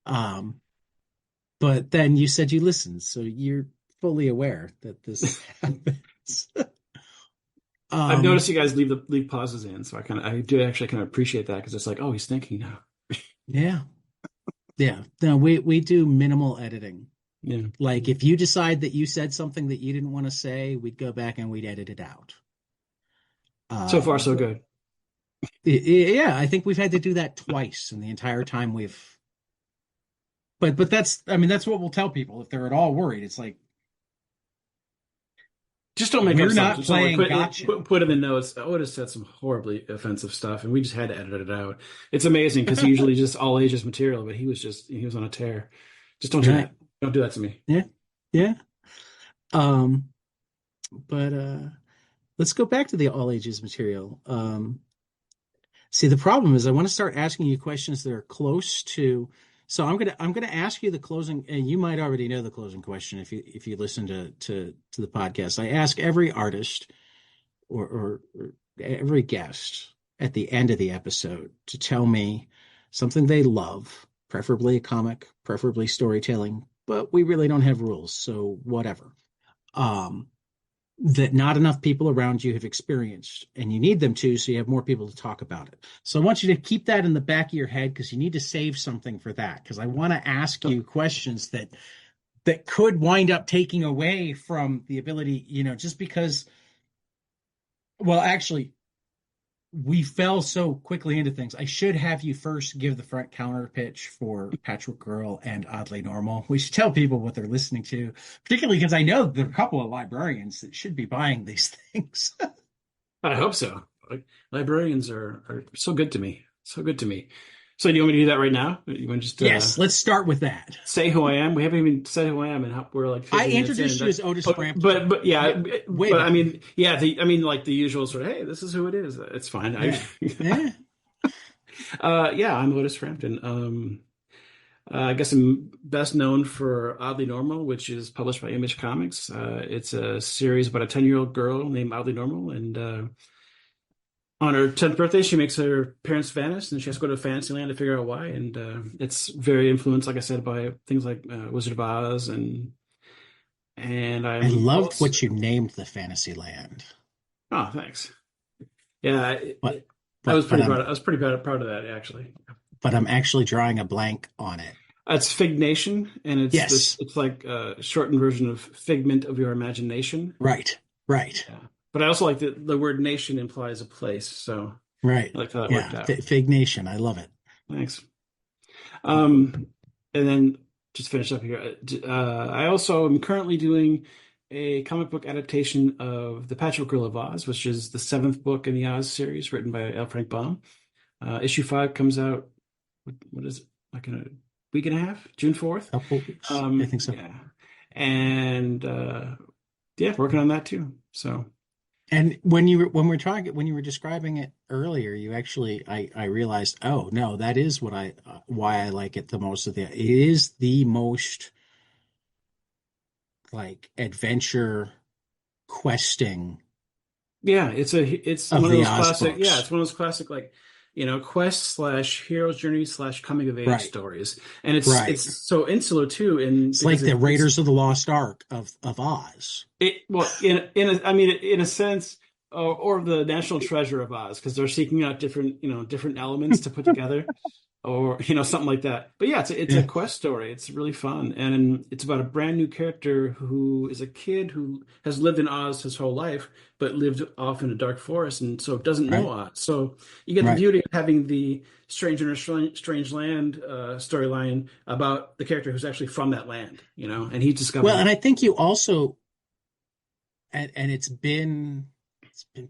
Um, but then you said you listened, so you're fully aware that this happens. I've Um, noticed you guys leave pauses in, so I do actually kind of appreciate that because it's like, oh, he's thinking now. yeah, yeah. No, we do minimal editing. Yeah. Like if you decide that you said something that you didn't want to say, we'd go back and we'd edit it out. So far, Um, so good. yeah, I think we've had to do that twice in the entire time we've. But that's, I mean, that's what we'll tell people if they're at all worried. It's like Just don't make up we're something. not Just don't like playing gotcha. put in the notes. Otis said some horribly offensive stuff, and we just had to edit it out. It's amazing because he usually just all ages material, but he was on a tear. Just don't do Right. that. Don't do that to me. Yeah. Yeah. Um, but let's go back to the all ages material. See, the problem is I want to start asking you questions that are close to. So I'm gonna ask you the closing, and you might already know the closing question if you listen to the podcast. I ask every artist or every guest at the end of the episode to tell me something they love, preferably a comic, preferably storytelling, but we really don't have rules, so whatever. Um, that not enough people around you have experienced, and you need them to, so you have more people to talk about it. So I want you to keep that in the back of your head because you need to save something for that. Because I want to ask you questions that could wind up taking away from the ability, just because. Well, actually, we fell so quickly into things. I should have you first give the front counter pitch for Patchwork Girl and Oddly Normal. We should tell people what they're listening to, particularly because I know there are a couple of librarians that should be buying these things. I hope so. Like, librarians are so good to me. So good to me. So do you want me to do that right now? You want to just Yes, let's start with that. say who I am? We haven't even said who I am, and we're like I 50 minutes in. introduced you as Otis But Frampton. yeah, Way but I back. mean, yeah, I mean, like the usual sort of, hey, this is who it is. It's fine. Yeah. Yeah. Yeah, I'm Otis Frampton. I guess I'm best known for Oddly Normal, which is published by Image Comics. It's a series about a 10-year-old girl named Oddly Normal, and on her 10th birthday, she makes her parents vanish, and she has to go to Fantasyland to figure out why. And it's very influenced, like I said, by things like Wizard of Oz, and I I'm loved also what you named the fantasy land. oh, thanks. Yeah, But I was but pretty I'm proud. I was pretty proud of that actually. but I'm actually drawing a blank on it. It's Fig Nation, and it's this. Yes. It's like a shortened version of Figment of Your Imagination. Right. Right. Yeah. But I also like that the word nation implies a place, so Right. I like how that worked Yeah. out. Fig Nation. I love it. Thanks. And then just finish up here. I also am currently doing a comic book adaptation of The Patchwork Girl of Oz, which is the seventh book in the Oz series, written by L. Frank Baum. Issue 5 comes out. What is it? Like in a week and a half, June 4th. Couple weeks. I think so. Yeah, and yeah, working on that too. So. And when you were describing it earlier, you actually I realized, oh no, that is what I why I like it the most it is the most like adventure questing Yeah, it's one of of the those Oz classic. Yeah, books. it's one of those classic like quest slash hero's journey slash coming of age Right, stories, and it's right. so insular too, in It's like because the it's Raiders of the Lost Ark of Oz. it well in a, I mean in a sense, or the National Treasure of Oz, because they're seeking out different different elements to put together, or something like that. But yeah, it's a Yeah, quest story. It's really fun, and it's about a brand new character who is a kid who has lived in Oz his whole life, but lived off in a dark forest, and so doesn't know right, Oz. So you get the right. beauty of having the Stranger in a Strange Land storyline about the character who's actually from that land, and he Well, discovering and it. I think you also and it's been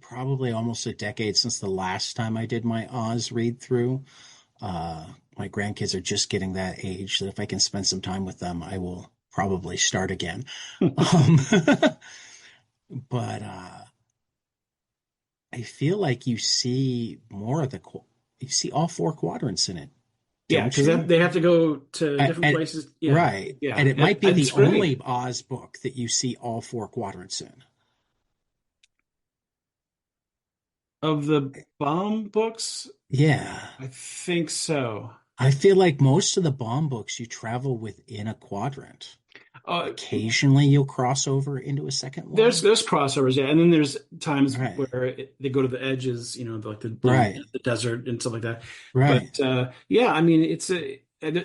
probably almost a decade since the last time I did my Oz read through. My grandkids are just getting that age that if I can spend some time with them, I will probably start again. Um, but I feel like you see more of you see all four quadrants in it, Yeah, don't because you? they have to go to different And places. Yeah, right, yeah, and it might be the it's great. only Oz book that you see all four quadrants in. Of the Bomb books, Yeah, I think so. I feel like most of the Bomb books you travel within a quadrant. Uh, Occasionally you'll cross over into a second there's one. there's crossovers, yeah, and then there's times Right, where they go to the edges, like right, the desert and stuff like that. right. But yeah, I mean,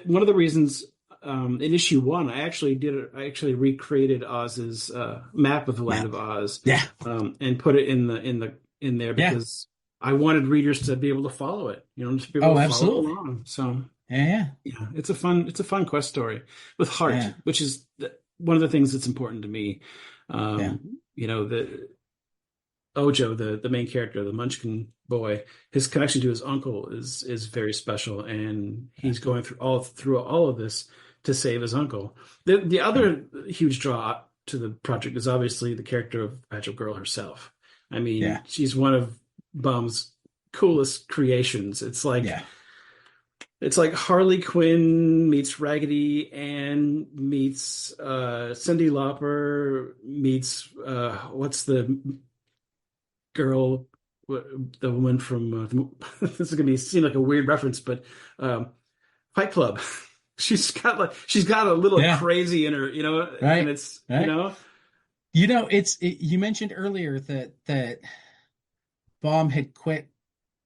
one of the reasons in issue 1, I actually recreated Oz's map of the Land Map. of Oz, Yeah, and put it in there yeah. because I wanted readers to be able to follow it, just be able Oh, to follow absolutely. along. So. Yeah, Yeah, it's a fun quest story with heart, yeah, which is one of the things that's important to me. yeah, The Ojo, the main character, the Munchkin boy, his connection to his uncle is very special, and yeah, he's going through all of this to save his uncle. The yeah, other huge draw to the project is obviously the character of Patchwork Girl herself. I mean, yeah, she's one of Baum's coolest creations. yeah. It's like Harley Quinn meets Raggedy Ann meets Cyndi Lauper meets what's the girl, the woman from this is gonna seem like a weird reference, but um, Fight Club. She's got a little Yeah. crazy in her, and Right, it's right. You mentioned earlier that Baum had quit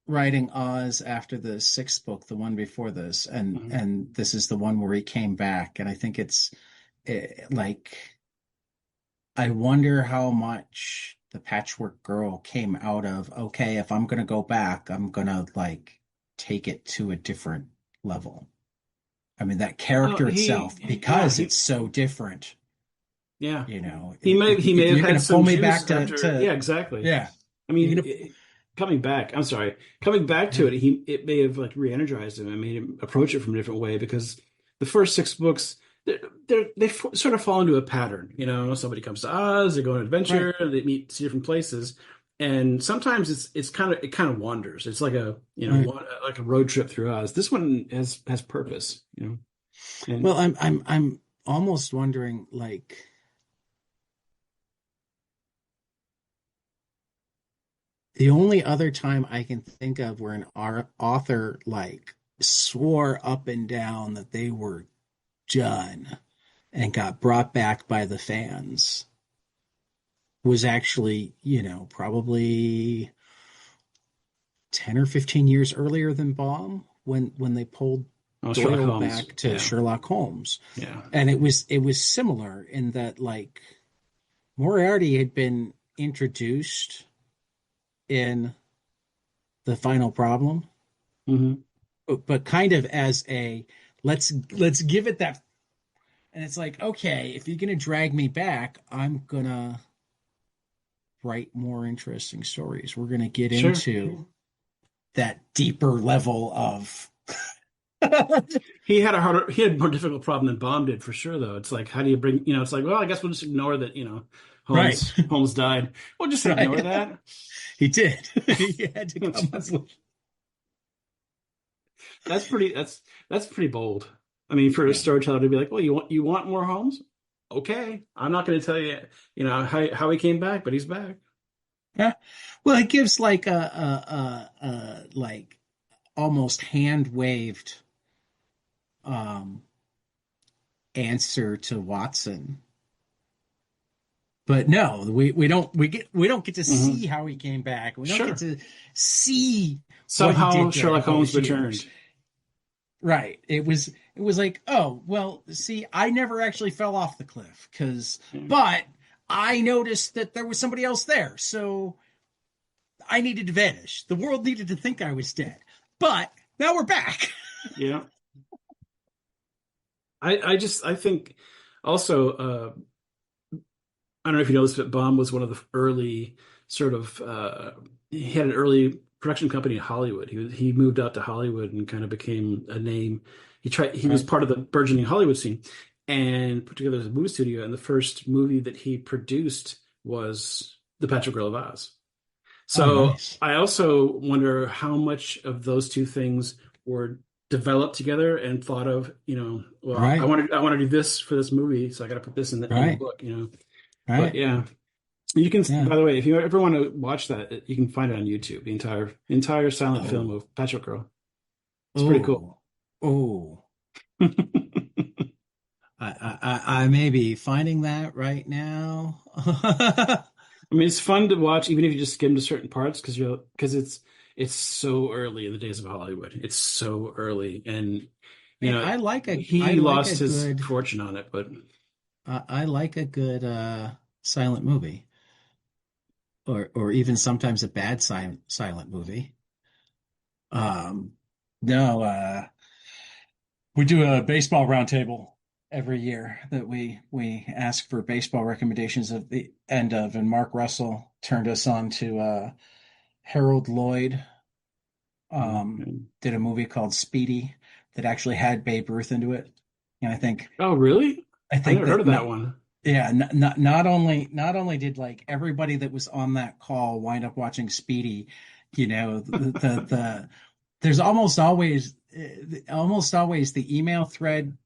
writing Oz after the sixth book, the one before this, and Mhm. and this is the one where he came back, and I think it's like I wonder how much the Patchwork Girl came out of, okay, if I'm gonna go back, I'm gonna like take it to a different level. I mean, that Oh, character itself, yeah, because it's so different, yeah. you know, He may if have you're had gonna pull some me juice back after, yeah, exactly. yeah, I you're mean, gonna coming back. I'm sorry, coming back to Yeah. it. It may have like re-energized him and made him approach it from a different way because the first six books. Sort of fall into a pattern, you know. Somebody comes to Oz, they go on an Right. adventure, they meet different places, and sometimes it kind of wanders. It's like a Right. like a road trip through Oz. This one has purpose, you know. And Well, I'm almost wondering, like, the only other time I can think of where an author like swore up and down that they were done and got brought back by the fans was actually, probably 10 or 15 years earlier than Baum when they pulled Sherlock Doyle Holmes, back to yeah, Sherlock Holmes. yeah, And it was similar in that, like, Moriarty had been introduced in The Final Problem, hmm but kind of as a let's give it that. And it's like, okay, if you're gonna drag me back, I'm gonna write more interesting stories. We're gonna get sure. into that deeper level of He had a more difficult problem than Baum did for sure, though. It's like, how do you bring, it's like, well, I guess we'll just ignore that, right, Holmes died. We'll just ignore right. that. He did. He had to come up with That's pretty. That's pretty bold. I mean, for a yeah, storyteller to be like, "Well, you want more Holmes? Okay, I'm not going to tell you, how he came back, but he's back." yeah. Well, it gives like a like almost hand waved um answer to Watson. But no, we don't get to see hmm how he came back. We don't get Sure. to see what he Somehow did during Sherlock Holmes those years. returned. Right. It was like, oh, well, see, I never actually fell off the cliff Yeah. but I noticed that there was somebody else there. So I needed to vanish. The world needed to think I was dead. But now we're back. Yeah. I think also I don't know if you know this, but Baum was one of the early sort of he had an early production company in Hollywood. He moved out to Hollywood and kind of became a name. He was Right. part of the burgeoning Hollywood scene and put together a movie studio. And the first movie that he produced was The Patchwork Girl of Oz. Oh, So nice. I also wonder how much of those two things were developed together and thought of, well, Right. I want to do this for this movie, so I got to put this in the Right. book. But Right. yeah, you can. Yeah. By the way, if you ever want to watch that, you can find it on YouTube. The entire silent film Oh. of Patchwork Girl. It's pretty cool. Oh. Oh. I I may be finding that right now. mean, it's fun to watch, even if you just skim to certain parts, because it's so early in the days of Hollywood. It's so early, and you Man, know I he like lost a his good fortune on it, but I like a good silent movie, or even sometimes a bad silent movie. Um, no, we do a baseball roundtable every year that we ask for baseball recommendations at the end of, and Mark Russell turned us on to Harold Lloyd. Did a movie called Speedy that actually had Babe Ruth into it, and oh, really? I I think never heard that of that not one. yeah, not only did like everybody that was on that call wind up watching Speedy, the there's almost always the email thread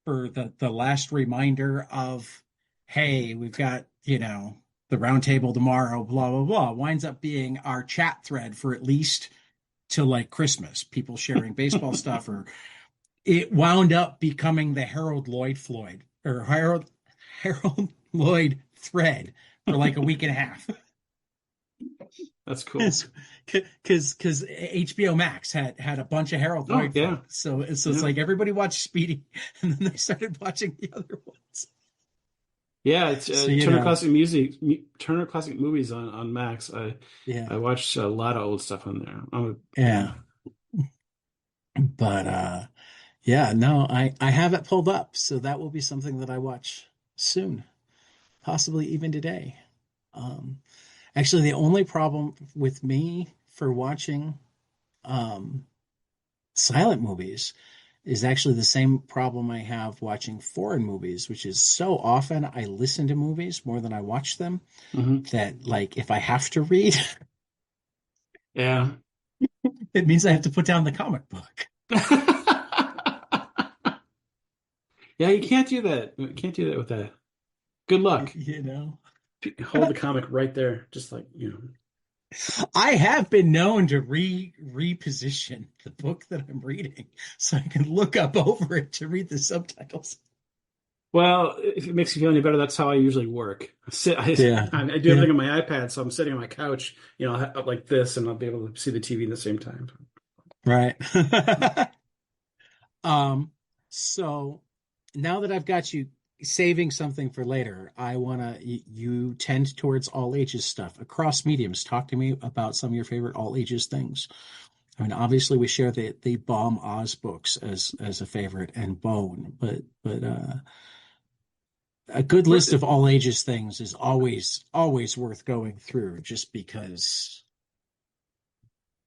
for the last reminder of, hey, we've got, the roundtable tomorrow, blah blah blah, winds up being our chat thread for at least till like Christmas, people sharing baseball stuff, or it wound up becoming the Harold Lloyd thread for like a week and a half. That's cool. Because HBO Max had a bunch of Harold Oh Lloyd yeah, photos, so it's yeah, like everybody watched Speedy, and then they started watching the other ones. yeah. It's So Turner Classic Movies on Max. yeah, I watched a lot of old stuff on there. Yeah. yeah, but yeah, no, I have it pulled up, so that will be something that I watch soon, possibly even today. Um, Actually, the only problem with me for watching um, silent movies is actually the same problem I have watching foreign movies, which is so often I listen to movies more than I watch them Hmm. that like if I have to read, Yeah. it means I have to put down the comic book. Yeah, you can't do that. You can't do that with that. Good luck. You know, Hold the comic right there, just like, I have been known to reposition the book that I'm reading so I can look up over it to read the subtitles. Well, if it makes you feel any better, that's how I usually work. Yeah. I do Yeah. everything on my iPad, so I'm sitting on my couch, like this, and I'll be able to see the TV at the same time. Right. So now that I've got you saving something for later, I wanna you tend towards all ages stuff across mediums. Talk to me about some of your favorite all ages things. I mean, obviously we share the Bomb Oz books as a favorite and Bone, but a good list of all ages things is always worth going through just because.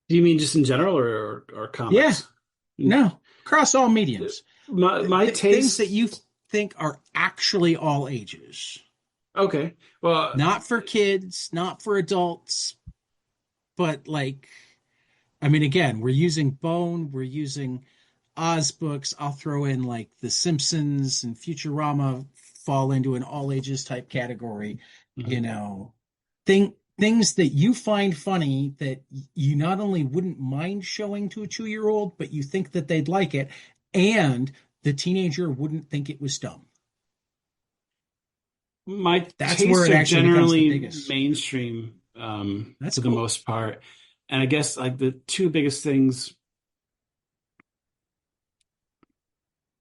Do you mean just in general or Yeah, comics? no, across all mediums. My Things that taste. you think are actually all ages. Okay. Well, Not for kids, not for adults, but like, I mean, again, we're using Bone, we're using Oz books. I'll throw in like The Simpsons and Futurama fall into an all ages type category. You mhm. know, things that you find funny that you not only wouldn't mind showing to a 2 year old, but you think that they'd like it, and the teenager wouldn't think it was dumb. My That's where tastes it are actually becomes the generally biggest. mainstream, That's for the cool. most part. And I guess like the two biggest things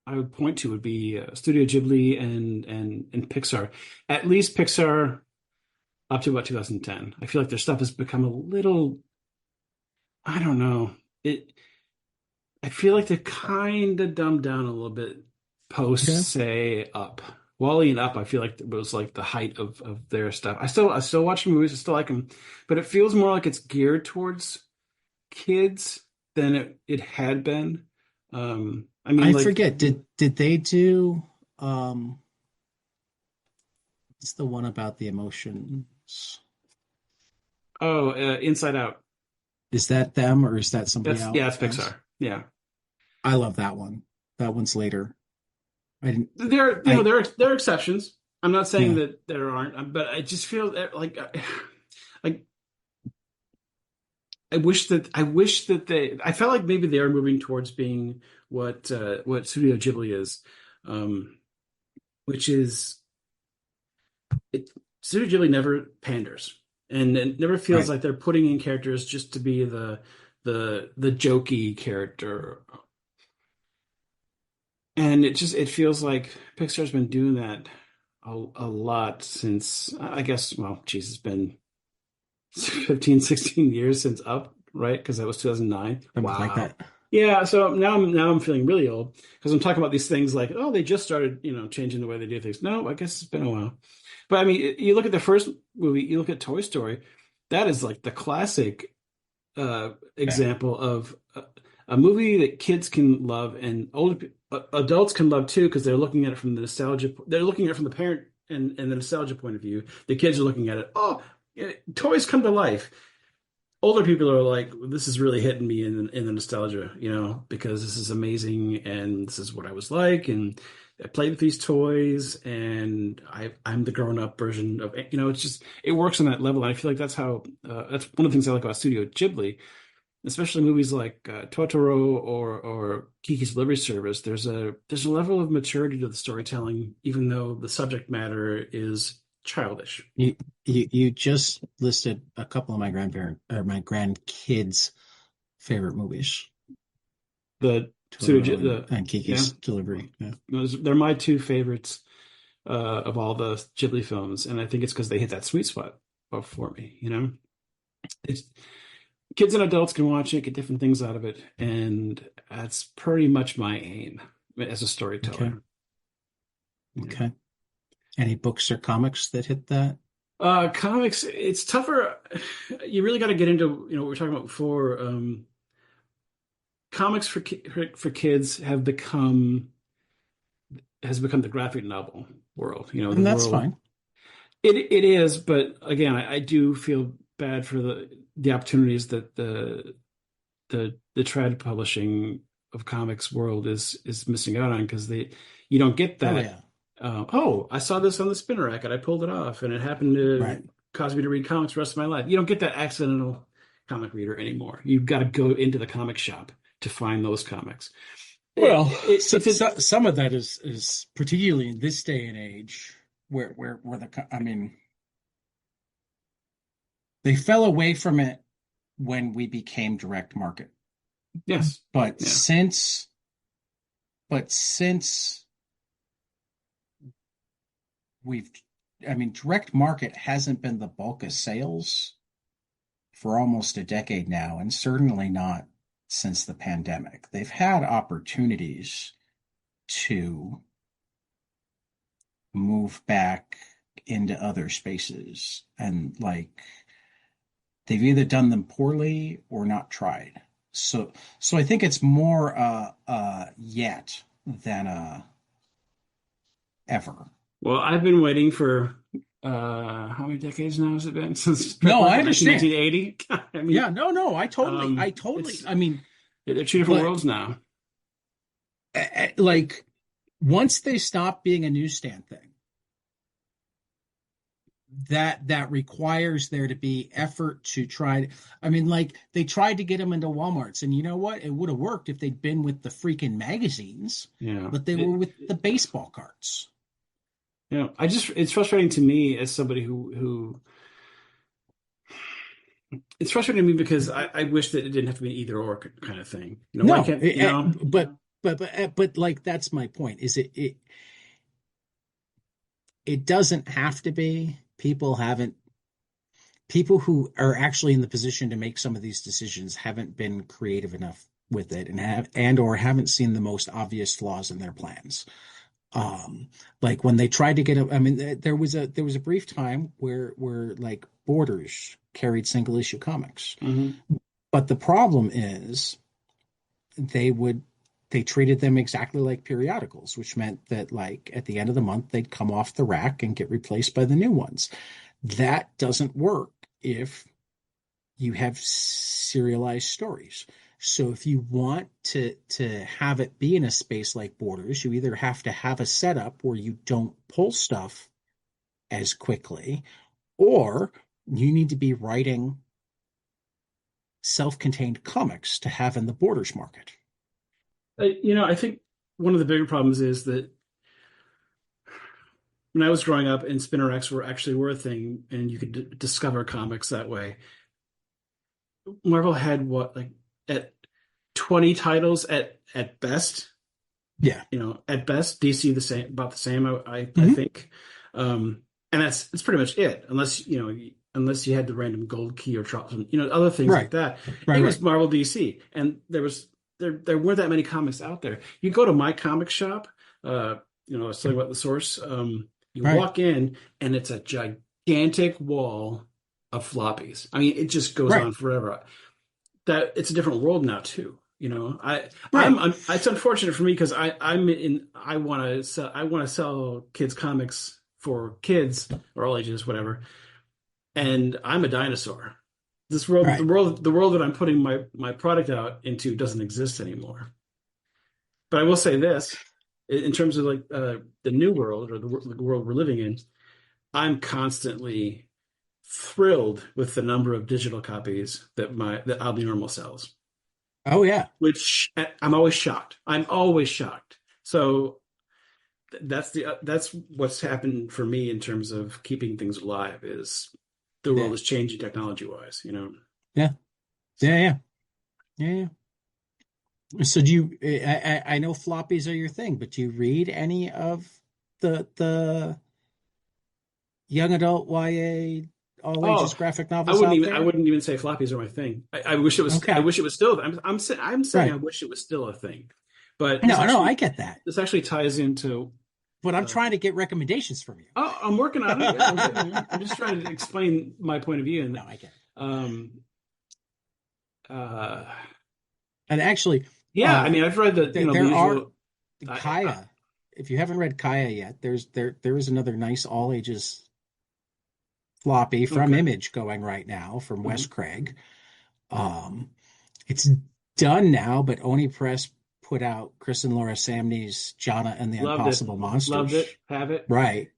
I would point to would be Studio Ghibli and Pixar. At least Pixar up to about 2010. I feel like their stuff has become a little, I don't know. It I feel like they kind of dumbed down a little bit post, Okay. say, Up. Wally and Up, I feel like it was like the height of their stuff. I still watch movies, I still like them, but it feels more like it's geared towards kids than it had been. I mean, I like, forget. Did they do um it's the one about the emotions? oh, Inside Out. Is that them or is that somebody That's else? Pixar. Yeah, I love that one. That one's later. I didn't there, I there are exceptions. I'm not saying yeah. that there aren't, but I just feel that, like I wish that I felt like maybe they are moving towards being what Studio Ghibli is, um, which is it. Studio Ghibli never panders, and it never feels Right. like they're putting in characters just to be the jokey character, and it feels like Pixar's been doing that a lot since I guess, well, geez, it's been 15, 16 years since Up, right? Because that was 2009. Something like Wow. that. Yeah, so now I'm feeling really old because I'm talking about these things like, oh, they just started, changing the way they do things. No, I guess it's been a while. But I mean, you look at the first movie, you look at Toy Story, that is like the classic Yeah. example of a movie that kids can love and adults can love too because they're looking at it from the nostalgia. They're looking at it from the parent and the nostalgia point of view. The kids are looking at it. Oh, toys come to life. Older people are like, this is really hitting me in the nostalgia, because this is amazing and this is what I was like, and I played with these toys, and I'm the grown up version of, it's just it works on that level. And I feel like that's one of the things I like about Studio Ghibli, especially movies like Totoro or Kiki's Delivery Service. There's a level of maturity to the storytelling, even though the subject matter is childish. You you just listed a couple of my grandparent or my grandkids' favorite movies. The Totoro the and Yeah, Kiki's Delivery. Yeah. they're my two favorites of all the Ghibli films, and I think it's because they hit that sweet spot for me. It's kids and adults can watch it, get different things out of it, and that's pretty much my aim as a Okay. storyteller. Yeah. Okay. Any books or comics that hit that? Comics, it's tougher. You really got to get into, what we were talking about before. Comics for kids has become the graphic novel world. The And that's world. fine. It is, but again, I do feel bad for the opportunities that the trad publishing of comics world is missing out on because you don't get Oh that. yeah. Oh, I saw this on the spinner rack and I pulled it off, and it happened Right. to cause me to read comics the rest of my life. You don't get that accidental comic reader anymore. You've got to go into the comic shop to find those comics. Well, It's a some of that is particularly in this day and age where I mean, they fell away from it when we became direct market. yes, But yeah. since we've, I mean, direct market hasn't been the bulk of sales for almost a decade now, and certainly not since the pandemic. They've had opportunities to move back into other spaces, and like they've either done them poorly or not tried. So I think it's more yet than ever. Well, I've been waiting for how many decades now has it been since direct No, I market? understand. 1980. I mean, Yeah, no, I totally, it's I mean, they're two different but worlds now. like once they stop being a newsstand thing, that requires there to be effort to try. I mean, like they tried to get them into Walmarts, and you know what? It would have worked if they'd been with the freaking magazines, Yeah. but they were with the baseball cards. It's frustrating to me as somebody who it's frustrating to me because I wish that it didn't have to be an either or kind of thing. Why No, can't, but like that's my point. Is it doesn't have to be. People who are actually in the position to make some of these decisions haven't been creative enough with it and or haven't seen the most obvious flaws in their plans. Like when they tried to get I mean, there was a brief time where like Borders carried single issue comics, Mhm. but the problem is they would they treated them exactly like periodicals, which meant that like at the end of the month they'd come off the rack and get replaced by the new ones. That doesn't work if you have serialized stories. So if you want to have it be in a space like Borders, you either have to have a setup where you don't pull stuff as quickly, or you need to be writing self-contained comics to have in the Borders market. I think one of the bigger problems is that when I was growing up and spinner racks were a thing, and you could discover comics that way. Marvel had what, like, at 20 titles at best. Yeah. At best, DC about the same. I Mhm. think, and it's pretty much it. Unless you had the random gold key or drop some, other things like Right. that. Right. It Right. was Marvel, DC, and there weren't that many comics out there. You go to my comic shop. I was talking about the source. You Right. walk in, and it's a gigantic wall of floppies. I mean, it just goes Right. on forever. That it's a different world now too. Right. It's unfortunate for me because I want to sell kids comics for kids or all ages, whatever. And I'm a dinosaur. This world, Right. the world that I'm putting my product out into doesn't exist anymore. But I will say this, in terms of like the new world or the world we're living in, I'm constantly thrilled with the number of digital copies that Oddly Normal sells. Oh yeah. Which I'm always shocked. I'm always shocked. So that's what's happened for me in terms of keeping things alive is the world Yeah. is changing technology wise. Yeah. Yeah. Yeah. Yeah. So do you? I know floppies are your thing, but do you read any of the young adult YA all ages Oh, graphic novels out I there? wouldn't even say floppies are my thing. I wish it was. I Okay. wish it was still. I'm saying I Right. wish it was still a thing. But No, I get that. this actually ties into but I'm trying to get recommendations from you. Oh, I'm working on it. Yeah, I'm getting there. I'm just trying to explain my point of view. And No, I get it. um, uh, And actually, yeah, I mean, I've read the the there are usual. I Kaya. If you haven't read Kaya yet, there is another nice all ages floppy from okay. Image going right now from Wes Mhm. Craig. Um, it's done now, but Oni Press put out Chris and Laura Samney's Jana and the Loved it. Impossible Loved Monsters. it. Have it. Right.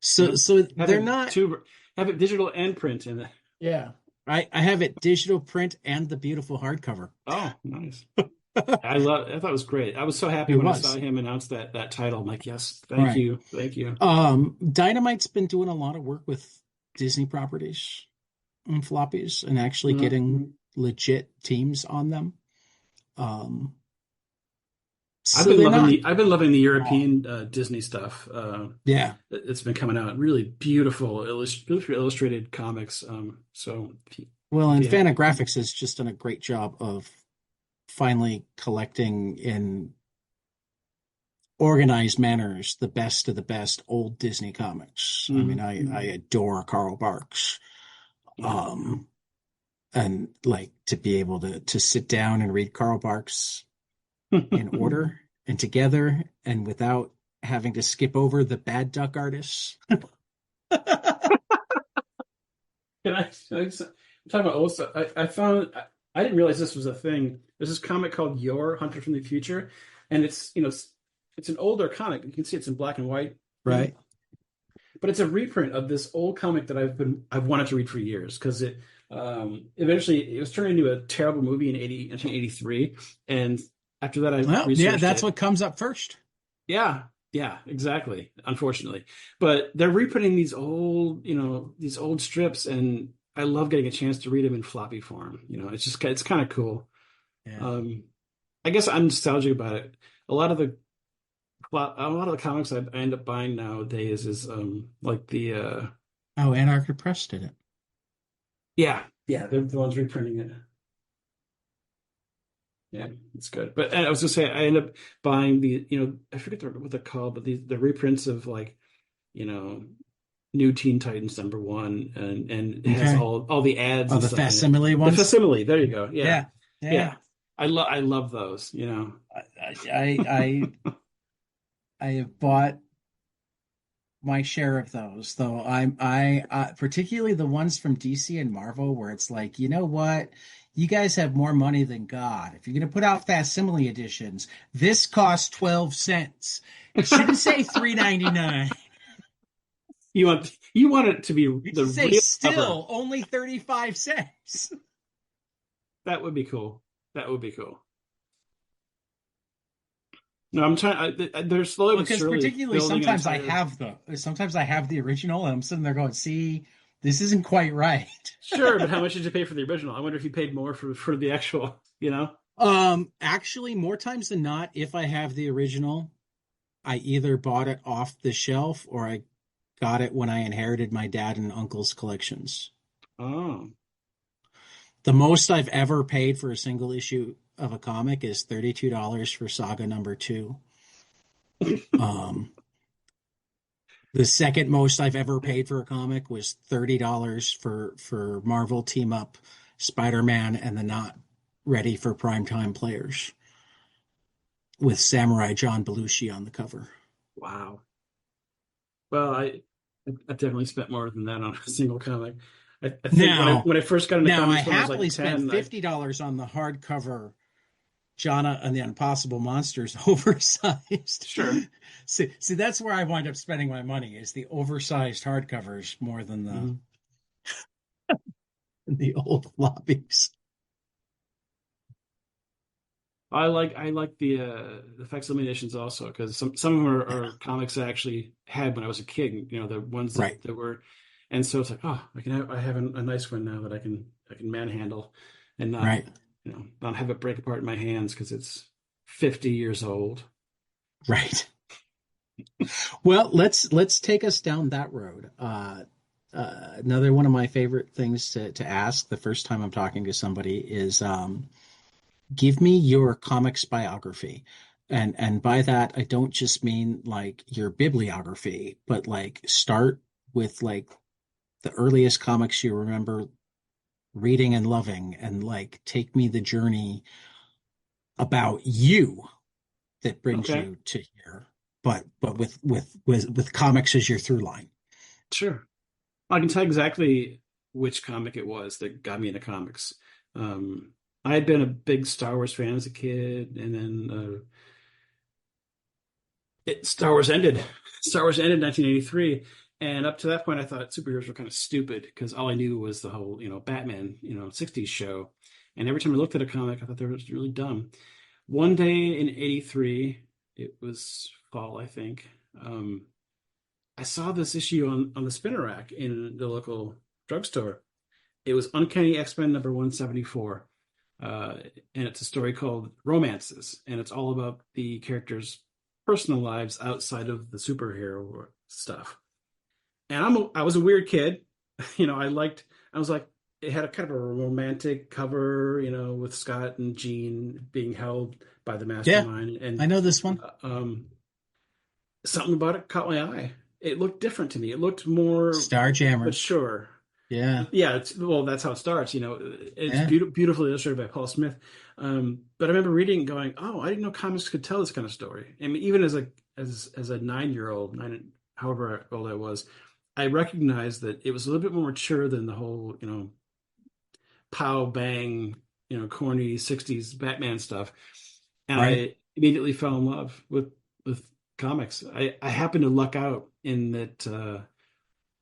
So Yep. so Have they're it not. two. Have it digital and print in it. Yeah. I have it digital print and the beautiful hardcover. Oh, nice. I thought it was great. I was so happy It when I saw was. him announce that title. I'm like, yes, thank Right. you, thank you. Dynamite's been doing a lot of work with Disney properties and floppies and actually getting Mhm. legit teams on them. Um, so they're not I've been loving the wrong. European Disney stuff. Yeah. It's been coming out really beautiful illustrated comics. So Well, if and you have, Fantagraphics has just done a great job of finally collecting in organized manners the best of the best old Disney comics. I mean, Mhm. I adore Carl Barks. Yeah. Um, and like to be able to sit down and read Carl Barks in order and together and without having to skip over the bad duck artists. I'm talking about old stuff. I found I didn't realize this was a thing. There's this comic called Your Hunter from the Future, and it's an older comic. You can see it's in black and white, Right. but it's a reprint of this old comic that I've wanted to read for years because it eventually it was turned into a terrible movie in 1983, and after that I Well, yeah, researched that's it. what comes up first. Yeah, yeah, exactly. Unfortunately, but they're reprinting these old strips, and I love getting a chance to read them in floppy form. It's kind of cool. Yeah. Um, I guess I'm nostalgic about it. A lot of the a lot of the comics I end up buying nowadays is like the Oh, Anarchy Press did it. yeah, they're the ones reprinting it. Yeah, it's good. But I was gonna say I end up buying I forget what they're called, but the reprints of like you know New Teen Titans #1, and it has Okay. all the ads Oh, and the stuff in it. facsimile The ones. facsimile, there you go. Yeah, Yeah. Yeah. yeah. I love those. I I have bought my share of those, though. Particularly the ones from DC and Marvel, where it's like, you know what? You guys have more money than God. If you're going to put out facsimile editions, this costs 12 cents. It shouldn't say 3.99. You want it to be You the should say real cover. still only 35 cents. That would be cool. That would be cool. No, I'm trying. They're slowly but Because surely particularly building an entire. sometimes I have the original and I'm sitting there going, see, this isn't quite right. Sure, but how much did you pay for the original? I wonder if you paid more for the actual. Actually, more times than not, if I have the original, I either bought it off the shelf or I got it when I inherited my dad and uncle's collections. Oh, The most I've ever paid for a single issue of a comic is $32 for Saga #2. Um, the second most I've ever paid for a comic was $30 for Marvel Team Up Spider-Man and the Not Ready for Primetime Players with Samurai John Belushi on the cover. wow. Well, I definitely spent more than that on a single comic. I think Now, when I first got into now I comics when I was happily like spent 10, $50 on the hardcover Jana and the Impossible Monsters oversized. sure. See, that's where I wind up spending my money is the oversized hardcovers more than Mhm. the old floppies. I like the facsimile editions also because some of them are comics I actually had when I was a kid. The ones Right, that were, and so it's like, oh, I have a nice one now that I can manhandle, and right, not have it break apart in my hands because it's 50 years old. right. Well, let's take us down that road. Another one of my favorite things to ask the first time I'm talking to somebody is give me your comics biography. And by that I don't just mean like your bibliography, but like start with like the earliest comics you remember reading and loving, and like take me the journey about you that brings Okay, you to here, but with comics as your through line. sure. I can tell exactly which comic it was that got me into comics. I had been a big Star Wars fan as a kid, and then Star Wars ended. Star Wars ended in 1983, and up to that point, I thought superheroes were kind of stupid because all I knew was the whole, Batman, 60s show. And every time I looked at a comic, I thought they were really dumb. One day in '83, it was fall, I think. I saw this issue on the spinner rack in the local drugstore. It was Uncanny X-Men number 174. Uh, and it's a story called Romances, and it's all about the characters' personal lives outside of the superhero stuff. And I was a weird kid, I was like, it had a kind of a romantic cover, with Scott and Jean being held by the Yeah, mastermind, I and know this one. something about it caught my eye. It looked different to me. It looked more Starjammers. mature. Yeah, Yeah, well, that's how it starts. It's yeah. beautifully illustrated by Paul Smith. But I remember reading and going, "Oh, I didn't know comics could tell this kind of story." I mean, even as a 9-year old, however old I was, I recognized that it was a little bit more mature than the whole, pow bang, corny '60s Batman stuff. And Right. I immediately fell in love with comics. I happened to luck out in that.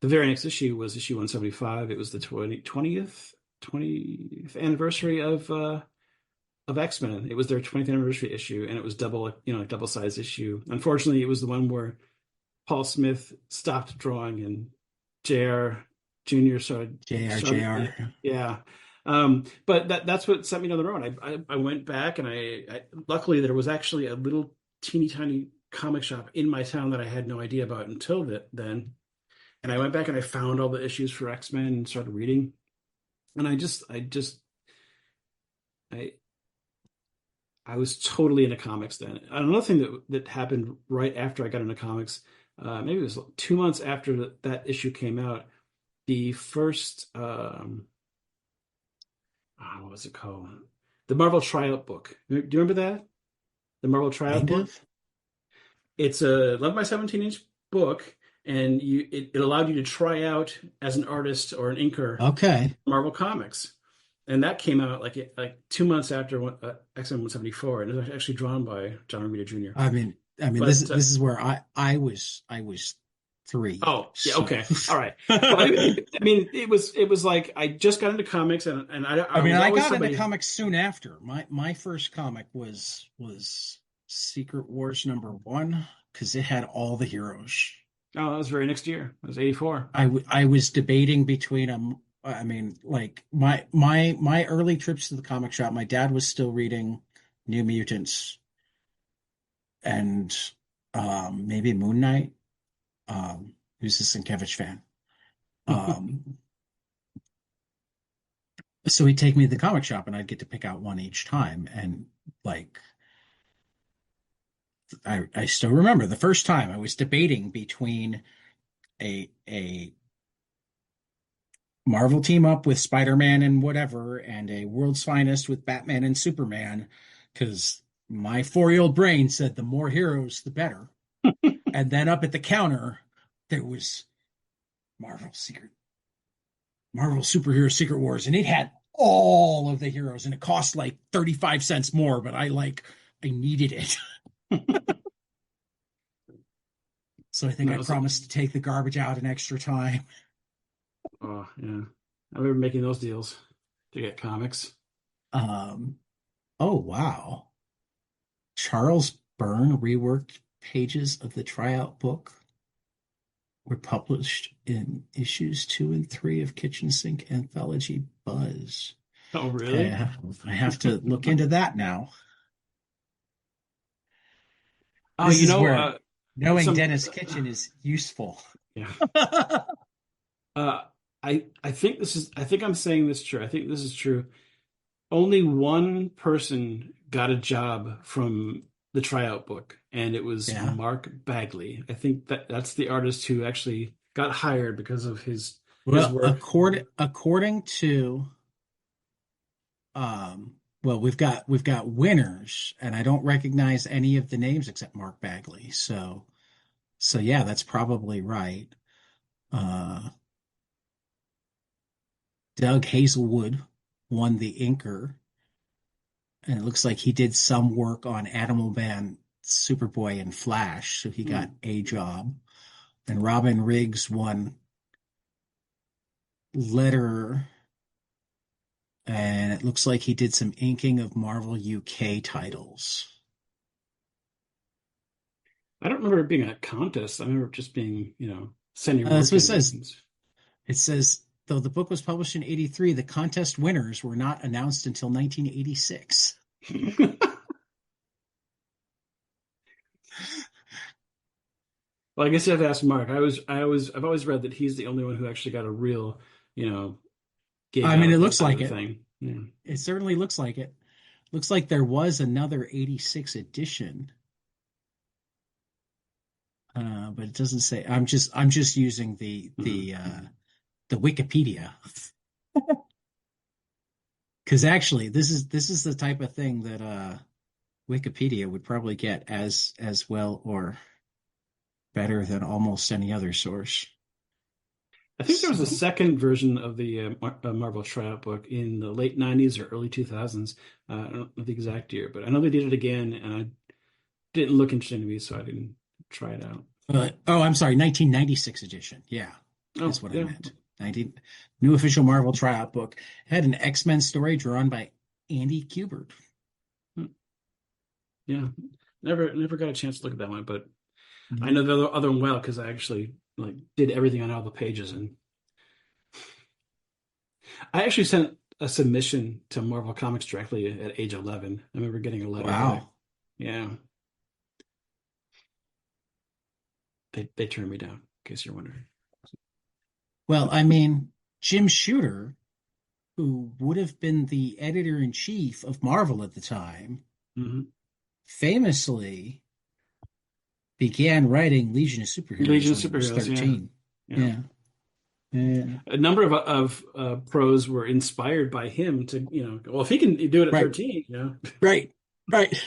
The very next issue was issue 175. It was the 20th anniversary of X-Men. It was their 20th anniversary issue, and it was double size issue. Unfortunately, it was the one where Paul Smith stopped drawing and JR Jr. JR. Yeah. But that's what sent me down the road. I went back, and I luckily there was actually a little teeny tiny comic shop in my town that I had no idea about until then. And I went back and I found all the issues for X-Men and started reading. And I I was totally into comics then. Another thing that happened right after I got into comics, maybe it was like 2 months after that issue came out. The first, what was it called? The Marvel Tryout book. Do you remember that? The Marvel Tryout Kind book. of. It's a 11 by 17-inch book, and it allowed you to try out as an artist or an inker Okay. Marvel Comics, and that came out like 2 months after X-Men 174, and it was actually drawn by John Romita Jr. I mean, this But this is where I was three. oh yeah, So, okay, all right. Well, I mean, it was like I just got into comics, and I I mean, was I always got into somebody. comics soon after. My first comic was Secret Wars #1 because it had all the heroes. Oh, that was very next year. It was '84. I was debating between them. I mean, like my early trips to the comic shop, my dad was still reading New Mutants and maybe Moon Knight. Who's a Sienkiewicz fan. Um, so he'd take me to the comic shop and I'd get to pick out one each time. And like I still remember the first time I was debating between a Marvel team up with Spider-Man and whatever, and a World's Finest with Batman and Superman, because my 4-year-old brain said the more heroes, the better. And then up at the counter, there was Marvel Secret, Marvel Superhero Secret Wars, and it had all of the heroes, and it cost like 35 cents more, but I needed it. So I think That I was promised to take the garbage out an extra time. oh yeah. I remember making those deals to get comics. Um, oh wow. Charles Byrne reworked pages of the tryout book were published in issues 2 and 3 of Kitchen Sink Anthology Buzz. Oh Okay, really? I have to look into that now. Oh, This is where knowing some Dennis Kitchen is useful. yeah. Uh, I think I think I'm saying this true. I think this is true. Only one person got a job from the tryout book, and it was Yeah. Mark Bagley. I think that's the artist who actually got hired because of his Well, work. according to well, we've got winners, and I don't recognize any of the names except Mark Bagley. So yeah, that's probably right. Uh, Doug Hazelwood won the Inker, and it looks like he did some work on Animal Man, Superboy, and Flash, so he got Hmm. a job. And Robin Riggs won letter, and it looks like he did some inking of Marvel UK titles. I don't remember it being a contest. I remember it just being, send your That's work what it in. says. It says, though the book was published in 83, the contest winners were not announced until 1986. Well, I guess you have to ask Mark. I've always read that he's the only one who actually got a real, you know, gig I out mean, it of looks like the it. thing. Yeah. It certainly looks like it. Looks like there was another 86 edition, but it doesn't say. I'm just using the Mhm. the Wikipedia because actually this is the type of thing that Wikipedia would probably get as well or better than almost any other source. I think there was a So, second version of the Marvel tryout book in the late 90s or early 2000s. I don't know the exact year, but I know they did it again, and I didn't look interesting to me, so I didn't try it out. oh, I'm sorry, 1996 edition. Yeah, Oh, is what I yeah. meant. 19 new official Marvel tryout book. It had an X-Men story drawn by Andy Kubert. Hmm. Yeah. Never got a chance to look at that one, but I Mhm. know the other one well because I actually like did everything on all the pages, and I actually sent a submission to Marvel Comics directly at age 11. I remember getting a letter back. Wow. Yeah, they turned me down, in case you're wondering. Well, I mean, Jim Shooter, who would have been the editor-in-chief of Marvel at the time, Hmm. famously began writing Legion of Superheroes Legion of when he was Superheroes, yeah. 13. Yeah. Yeah. Yeah. A number of pros were inspired by him to, well, if he can do it at Right. 13, Right. Right.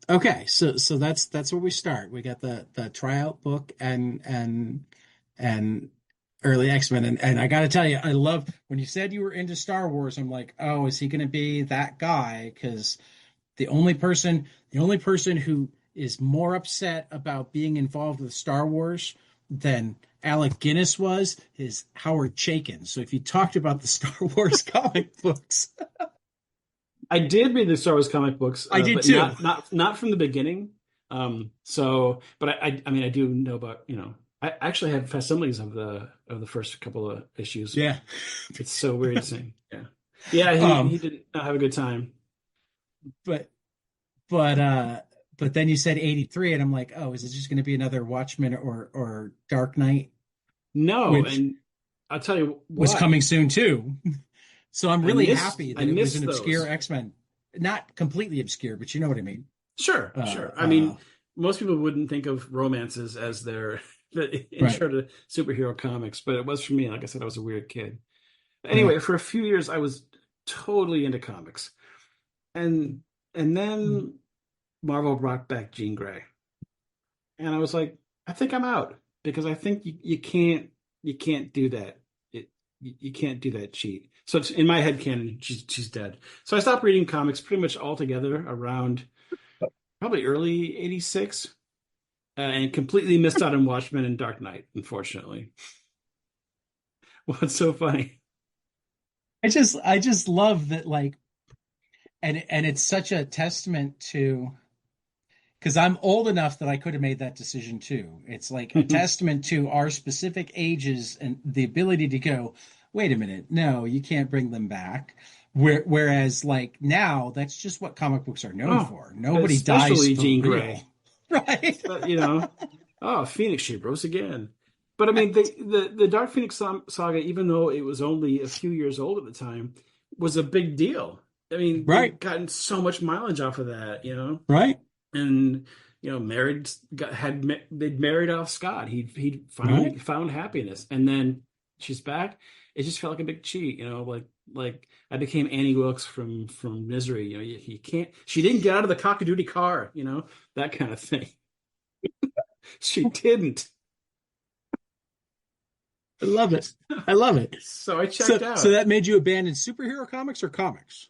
Okay, so that's where we start. We got the tryout book and early X-Men, and I gotta tell you, I love when you said you were into Star Wars. I'm like, oh, is he gonna be that guy? Because the only person who is more upset about being involved with Star Wars than Alec Guinness was is Howard Chaykin. So if you talked about the Star Wars comic books, I did read the Star Wars comic books, I did but too. not from the beginning. But I mean, I do know about, I actually had facsimiles of the first couple of issues. Yeah. It's so weird to see. Yeah, yeah, he Um, did not have a good time. but but uh but then you said 83 and I'm like, oh, is it just going to be another Watchmen or Dark Knight, No, which and I'll tell you was what, coming soon too. So I'm really happy I that it was miss an obscure those. X-Men, not completely obscure, but you know what I mean. Sure, Uh sure. I uh mean, most people wouldn't think of romances as their the right. intro to superhero comics, but it was for me. Like I said, I was a weird kid. Yeah. Anyway, for a few years, I was totally into comics, and and then Marvel brought back Jean Grey, and I was like, I think I'm out because I think you can't do that. You can't do that cheat. So it's in my head canon, she's dead. So I stopped reading comics pretty much altogether around probably early '86, and completely missed out on Watchmen and Dark Knight. Unfortunately, what's so funny? I just love that, like, and it's such a testament to, because I'm old enough that I could have made that decision too. It's like a testament to our specific ages and the ability to go, wait a minute, no, you can't bring them back. Whereas, like, now, that's just what comic books are known Oh, for. Nobody dies especially for Jean real, Grey. right? Oh, Phoenix, she rose again. But I mean, the Dark Phoenix saga, even though it was only a few years old at the time, was a big deal. I mean, Right. they've gotten so much mileage off of that, Right. and married they'd married off Scott. He Right. finally found happiness, and then she's back. It just felt like a big cheat, like I became Annie Wilkes from Misery. You can't. She didn't get out of the cockadoodie car, that kind of thing. She didn't. I love it. I love it. So I checked So out. that made you abandon superhero comics or comics?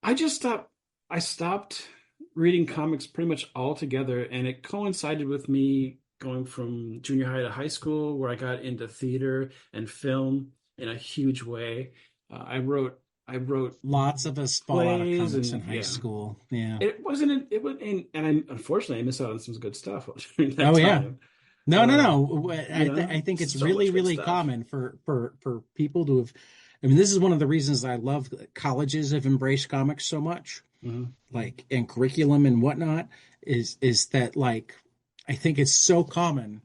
I just stopped. I stopped reading comics pretty much altogether, and it coincided with me going from junior high to high school, where I got into theater and film in a huge way. I wrote Lots of us fall out of plays, comics in and high yeah, school. Yeah. it wasn't. It was, and I unfortunately I missed out on some good stuff during that Oh yeah. time. No, no, Uh, no. I think it's so really, much good really stuff. common for people to have. I mean, this is one of the reasons I love that colleges have embraced comics so much, Mhm. like in curriculum and whatnot. Is that like I think it's so common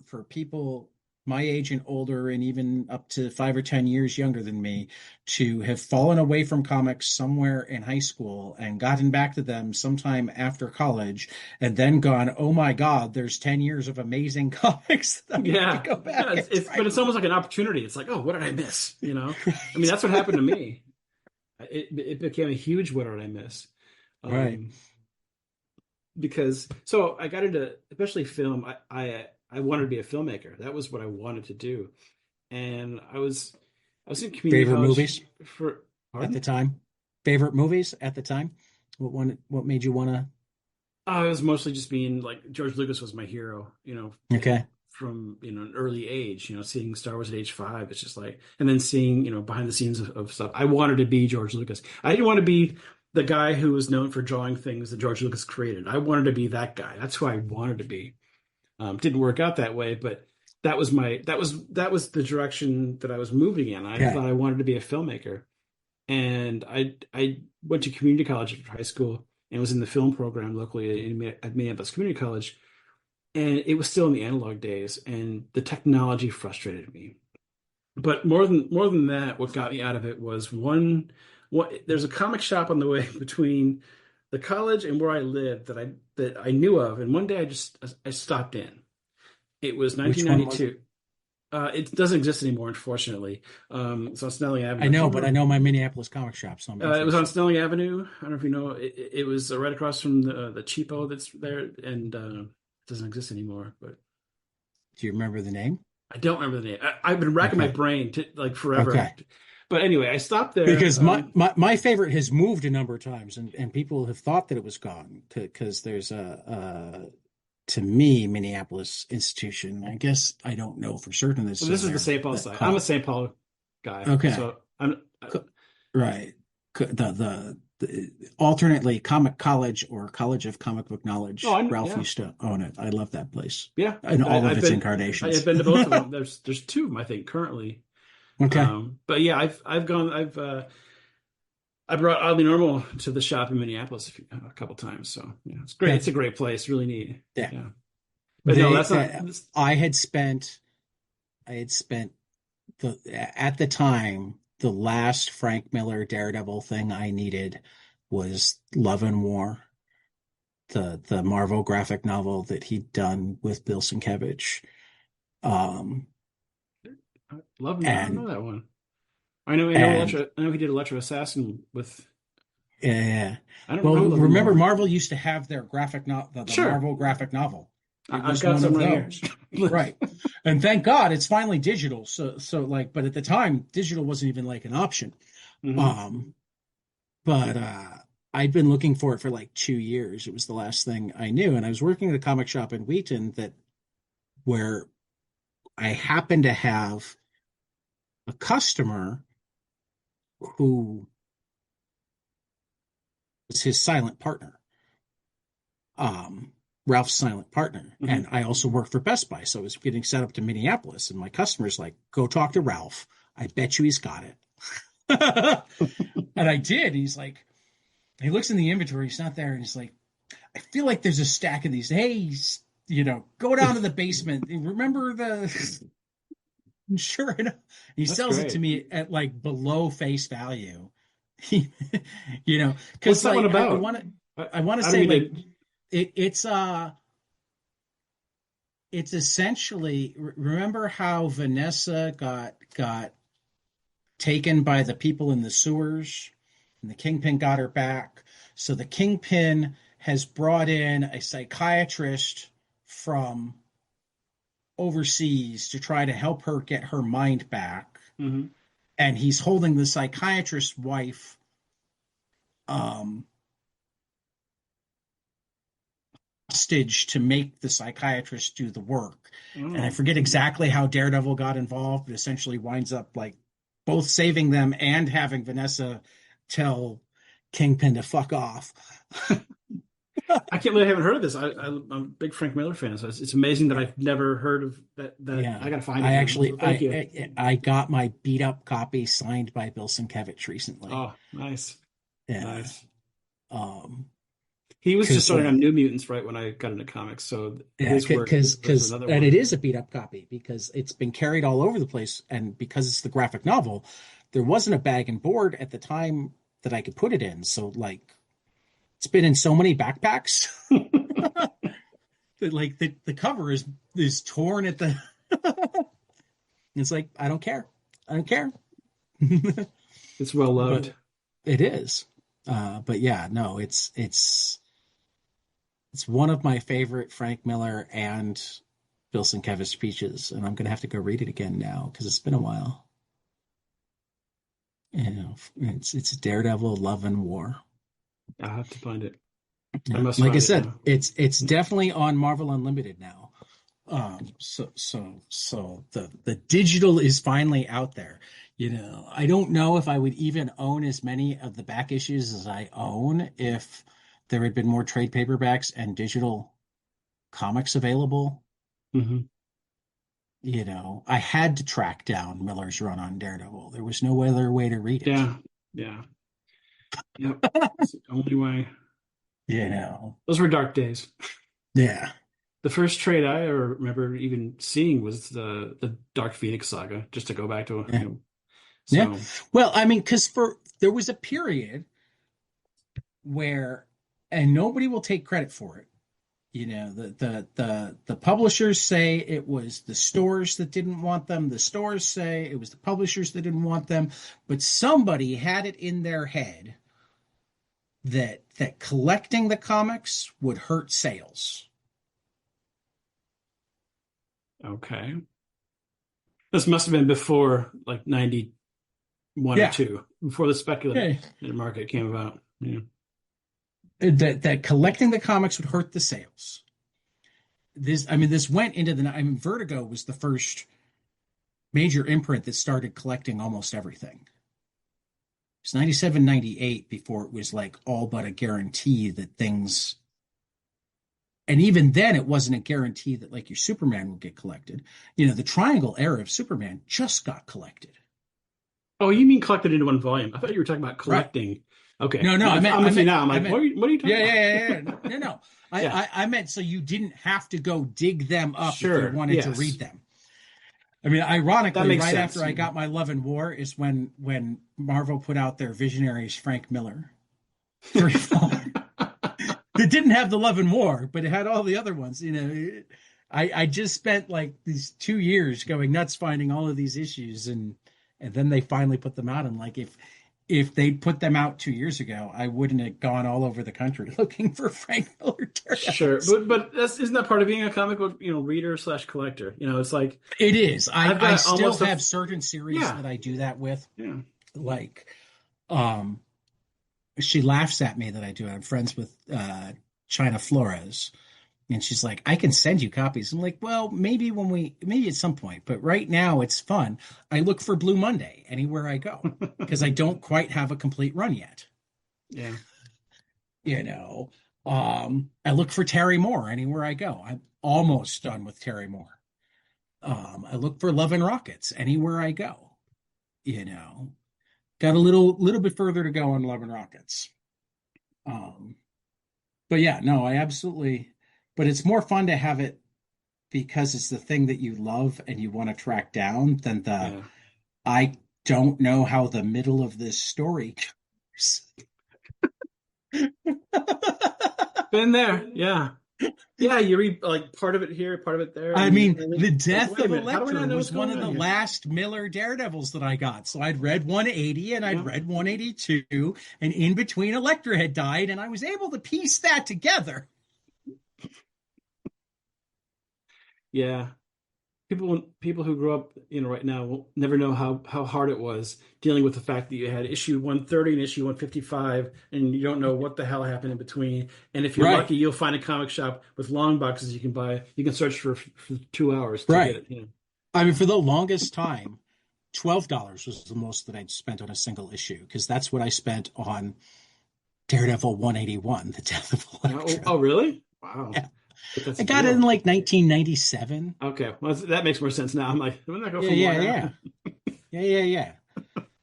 for people my age and older, and even up to 5 or 10 years younger than me, to have fallen away from comics somewhere in high school and gotten back to them sometime after college, and then gone, oh my God, there's 10 years of amazing comics that I need to Yeah, go yeah. back and But try. it's almost like an opportunity. It's like, oh, what did I miss? I mean, Right. that's what happened to me. It became a huge what did I miss? Right. Um, because so I got into especially film. I wanted to be a filmmaker. That was what I wanted to do, and I was in community Favorite college movies for at the pardon. time? Favorite movies at the time? What made you want to? It was mostly just being like George Lucas was my hero, Okay. from an early age, seeing Star Wars at age 5. It's just like, and then seeing behind the scenes of stuff. I wanted to be George Lucas. I didn't want to be the guy who was known for drawing things that George Lucas created. I wanted to be that guy. That's who I wanted to be. Didn't work out that way, but that was the direction that I was moving in. I Okay. thought I wanted to be a filmmaker, and I went to community college after high school and was in the film program locally at Minneapolis Community College. And it was still in the analog days, and the technology frustrated me. But more than that, what got me out of it was there's a comic shop on the way between the college and where I lived that I knew of, and one day I stopped in. It was Which one was it? 1992. It doesn't exist anymore, unfortunately. It's on Snelling I Avenue. If you know, but I ever, know my Minneapolis comic shop, so I'm it was on interested. Snelling Avenue. I don't know if you know. It was right across from the cheapo that's there, and it doesn't exist anymore. But Do you remember the name? I don't remember the name. I've been racking my Okay. brain like forever. Okay. But anyway, I stopped there. Because my favorite has moved a number of times, and people have thought that it was gone because there's to me, Minneapolis institution. I guess I don't know for certain it's Well, still this is the there. St. Paul That side. I'm a call. St. Paul guy, Okay. so I'm. Co- Right. The alternately Comic College or College of Comic Book Oh, Knowledge. Ralph yeah, used to own it. I love that place yeah. and I, all of I've its been I've incarnations. been to both of them. There's two of them, I think, currently. Okay. But yeah, I've gone. I brought Oddly Normal to the shop in Minneapolis a couple times. So yeah, it's great. Yeah. It's a great place. Really neat. Yeah. Yeah, but no, They that's not. I had spent the at the time the last Frank Miller Daredevil thing I needed was Love and War, the Marvel graphic novel that he'd done with Bill Sienkiewicz. Um Love and War. I don't and know that one. I know and Electro. I know he did Electro Assassin with. yeah. I don't Well, know Love and remember War. Marvel used to have their graphic the Sure, Marvel graphic novel. It I've was got one some of right here. those. Right. And thank God it's finally digital. So like, but at the time, digital wasn't even like an option. Hmm. Um, but I'd been looking for it for like 2 years. It was the last thing I knew. And I was working at a comic shop in Wheaton where I happened to have a customer who was his silent partner. Ralph's silent partner. Hmm. And I also worked for Best Buy. So I was getting set up to Minneapolis. And my customer's like, go talk to Ralph. I bet you he's got it. And I did. He's like, he looks in the inventory. He's not there. And he's like, I feel like there's a stack of these. Hey, go down to the basement. Remember the. Sure enough, he That's sells it to great. me at like below face value. What's because that one like I about? want to I, I want to I don't say mean like to. it's essentially remember how Vanessa got taken by the people in the sewers and the Kingpin got her back. So the Kingpin has brought in a psychiatrist from overseas to try to help her get her mind back. Mhm. And he's holding the psychiatrist's wife um, hostage to make the psychiatrist do the work. And I Oh, forget exactly how Daredevil got involved, but essentially winds up like both saving them and having Vanessa tell Kingpin to fuck off. I can't believe I haven't heard of this. I'm a big Frank Miller fan, so it's amazing that I've never heard of that. That Yeah. I got to find it I now. actually So thank you. I got my beat up copy signed by Bill Sienkiewicz recently. Oh, nice, Yeah. nice. Um, He was just because starting on New Mutants right when I got into comics, so Yeah, his work was because another and one. it is a beat up copy because it's been carried all over the place, and because it's the graphic novel, there wasn't a bag and board at the time that I could put it in. So like it's been in so many backpacks that like the cover is torn at the it's like I don't care. I don't care. It's well loved. But it is. But yeah, no, it's one of my favorite Frank Miller and Bill Sienkiewicz speeches, and I'm gonna have to go read it again now because it's been a while. It's Daredevil, Love and War. I'll have to find it. I Yeah. must Like I find it said, now. it's definitely on Marvel Unlimited now. So the digital is finally out there. I don't know if I would even own as many of the back issues as I own if there had been more trade paperbacks and digital comics available. Hmm. I had to track down Miller's run on Daredevil. There was no other way to read it. Yeah, yeah, yep. It's the only way. You know, Those were dark days. yeah, The first trade I ever remember even seeing was the Dark Phoenix saga. Just to go back to yeah, yeah. so Well, I mean, because there was a period where, and nobody will take credit for it. The publishers say it was the stores that didn't want them. The stores say it was the publishers that didn't want them. But somebody had it in their head that collecting the comics would hurt sales. okay. This must have been before like 91 or Yeah. 2, before the speculative Yeah. market came about. Yeah. That collecting the comics would hurt the sales. This went into Vertigo was the first major imprint that started collecting almost everything. It's 97, 98 before it was like all but a guarantee that things, and even then it wasn't a guarantee that like your Superman would get collected. The Triangle era of Superman just got collected. Oh, you mean collected into one volume? I thought you were talking about Right. collecting. Okay. No, no, No, I'm I with you meant, now. I'm I like, meant, what are you talking yeah, yeah, about? yeah, yeah. No, no. Yeah. I meant so you didn't have to go dig them up if you Sure. wanted to Yes. read them. I mean, That ironically, makes right sense. after I got my Love and War is when Marvel put out their Visionaries Frank Miller 34. It didn't have the Love and War, but it had all the other ones. I just spent like these 2 years going nuts finding all of these issues, and then they finally put them out. And like if they'd put them out 2 years ago, I wouldn't have gone all over the country looking for Frank Miller Sure. Daredevils. But isn't that part of being a comic book, reader slash collector? It's like It is. I've I got still almost a have certain series yeah, that I do that with. yeah. Like, um, she laughs at me that I do. I'm friends with China Flores. And she's like, I can send you copies. I'm like, well, maybe at some point, but right now it's fun. I look for Blue Monday anywhere I go because I don't quite have a complete run yet. Yeah. You know, I look for Terry Moore anywhere I go. I'm almost done with Terry Moore. I look for Love and Rockets anywhere I go. You know, got a little bit further to go on Love and Rockets. Um, but yeah, no, I absolutely. But it's more fun to have it because it's the thing that you love and you want to track down than the Yeah. I don't know how the middle of this story Been there. Yeah. Yeah, you read like part of it here, part of it there, I and mean, and The then like, Death wait a of minute, how do I Elektra not know what's was one going of on the here? last Miller Daredevils that I got. So I'd read 180 and I'd Yeah. read 182, and in between Elektra had died, and I was able to piece that together. Yeah. People who grew up, right now will never know how hard it was dealing with the fact that you had issue 130 and issue 155 and you don't know what the hell happened in between. And if you're Right, lucky, you'll find a comic shop with long boxes you can buy. You can search for 2 hours to get right. it. I mean, for the longest time, $12 was the most that I'd spent on a single issue because that's what I spent on Daredevil 181, The Death of Oh, Elektra. oh, really? Wow. Yeah. But that's I a got it in deal. like 1997. Okay. Well, that makes more sense now. I'm like, I'm not go Yeah, for more yeah, now. yeah. Yeah, yeah, yeah.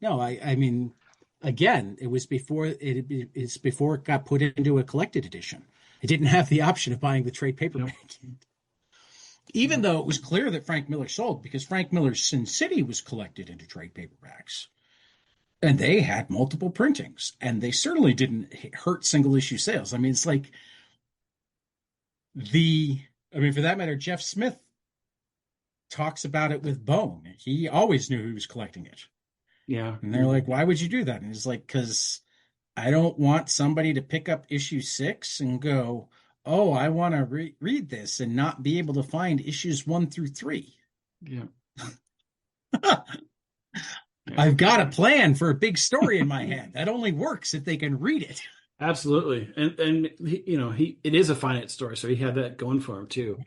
No, I mean, again, it was before it's before it got put into a collected edition. It didn't have the option of buying the trade Yep. paperback, even Yep. though it was clear that Frank Miller sold because Frank Miller's Sin City was collected into trade paperbacks. And they had multiple printings, and they certainly didn't hurt single issue sales. I mean, it's like the, I mean, for that matter, Jeff Smith talks about it with Bone. He always knew he was collecting it. Yeah. And they're like, why would you do that? And he's like, because I don't want somebody to pick up issue 6 and go, oh, I want to read this and not be able to find issues 1 through 3. Yeah. Yeah. I've got a plan for a big story in my head. That only works if they can read it. Absolutely. And he it is a finite story, so he had that going for him too.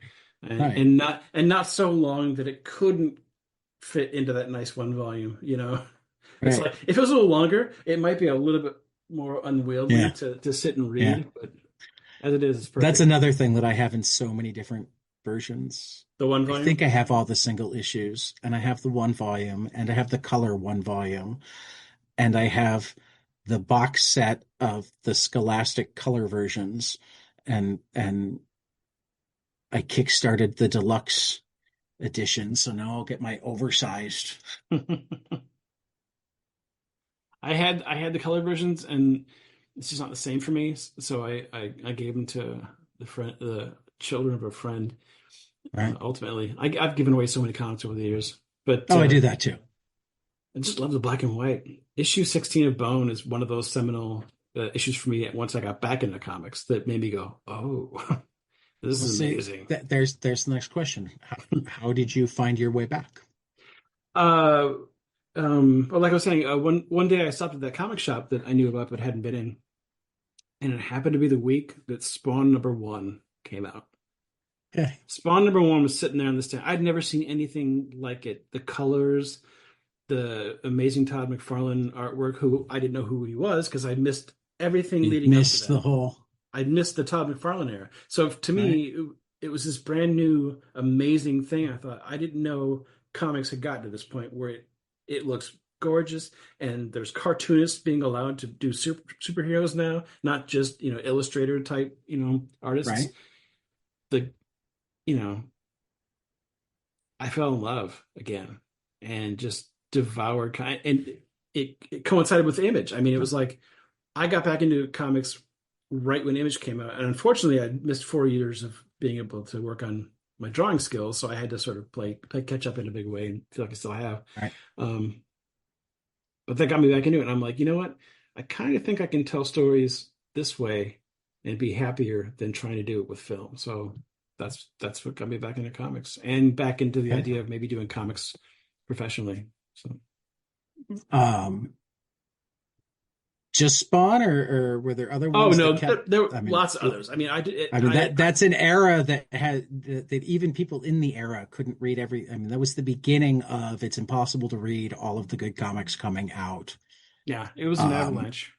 And Right. and not so long that it couldn't fit into that nice one volume. It's Right. like if it was a little longer, it might be a little bit more unwieldy Yeah. to sit and Yeah. read, but as it is, it's That's perfect. another thing that I have in so many different versions. The one I think volume? I have all the single issues, and I have the one volume, and I have the color one volume, and I have the box set of the Scholastic color versions, and I kickstarted the deluxe edition, so now I'll get my oversized. I had the color versions, and it's just not the same for me. So I gave them to the children of a friend. Right. Ultimately, I've given away so many comics over the years, but Oh, I do that too. I just love the black and white. Issue 16 of Bone is one of those seminal issues for me. Once I got back into comics, that made me go, "Oh, this Well, is see, amazing." there's the next question. How did you find your way back? Uh, well, like I was saying, one day I stopped at that comic shop that I knew about but hadn't been in, and it happened to be the week that Spawn #1 came out. Okay. Spawn #1 was sitting there on the stand. I'd never seen anything like it. The colors, the amazing Todd McFarlane artwork, who I didn't know who he was because I missed everything You leading up to missed the that. whole, I missed the Todd McFarlane era. So to right? me, it was this brand new, amazing thing. I thought I didn't know comics had gotten to this point where it looks gorgeous and there's cartoonists being allowed to do superheroes now, not just illustrator type artists. Right. The you know I fell in love again and just devoured and it coincided with the Image. I mean, it was like I got back into comics right when Image came out, and unfortunately, I missed 4 years of being able to work on my drawing skills, so I had to sort of play catch up in a big way, and feel like I still have. Right. Um, but that got me back into it, and I'm like, you know what? I kind of think I can tell stories this way and be happier than trying to do it with film. So that's what got me back into comics and back into the Okay. idea of maybe doing comics professionally. So. Um, just Spawn, or were there other Oh ones no, that kept? there were I mean, lots of others. I mean, I did it. I mean that's an era that had that even people in the era couldn't read every. I mean, that was the beginning of it's impossible to read all of the good comics coming out. Yeah, it was an Um, avalanche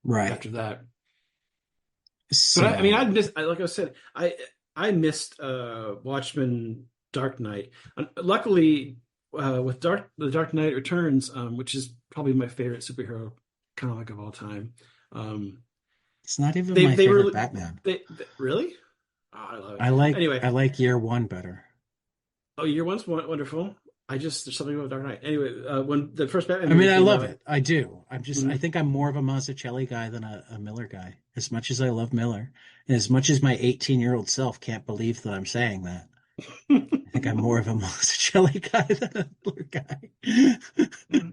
right. after that. But I mean, I So missed. Like I said, I missed Watchmen, Dark Knight. Luckily, with the Dark Knight Returns, which is probably my favorite superhero comic of all time. Um, it's not even they my they favorite were Batman. they really. Oh, I love it. I like Anyway, I like Year One better. oh, Year One's wonderful. there's something about Dark Knight. Anyway, when the first Batman I mean, movie I came love out, it. I do. I mhm. think I'm more of a Mazzucchelli guy than a Miller guy, as much as I love Miller. And as much as my 18-year-old self can't believe that I'm saying that, I think I'm more of a Mazzucchelli guy than a Miller guy.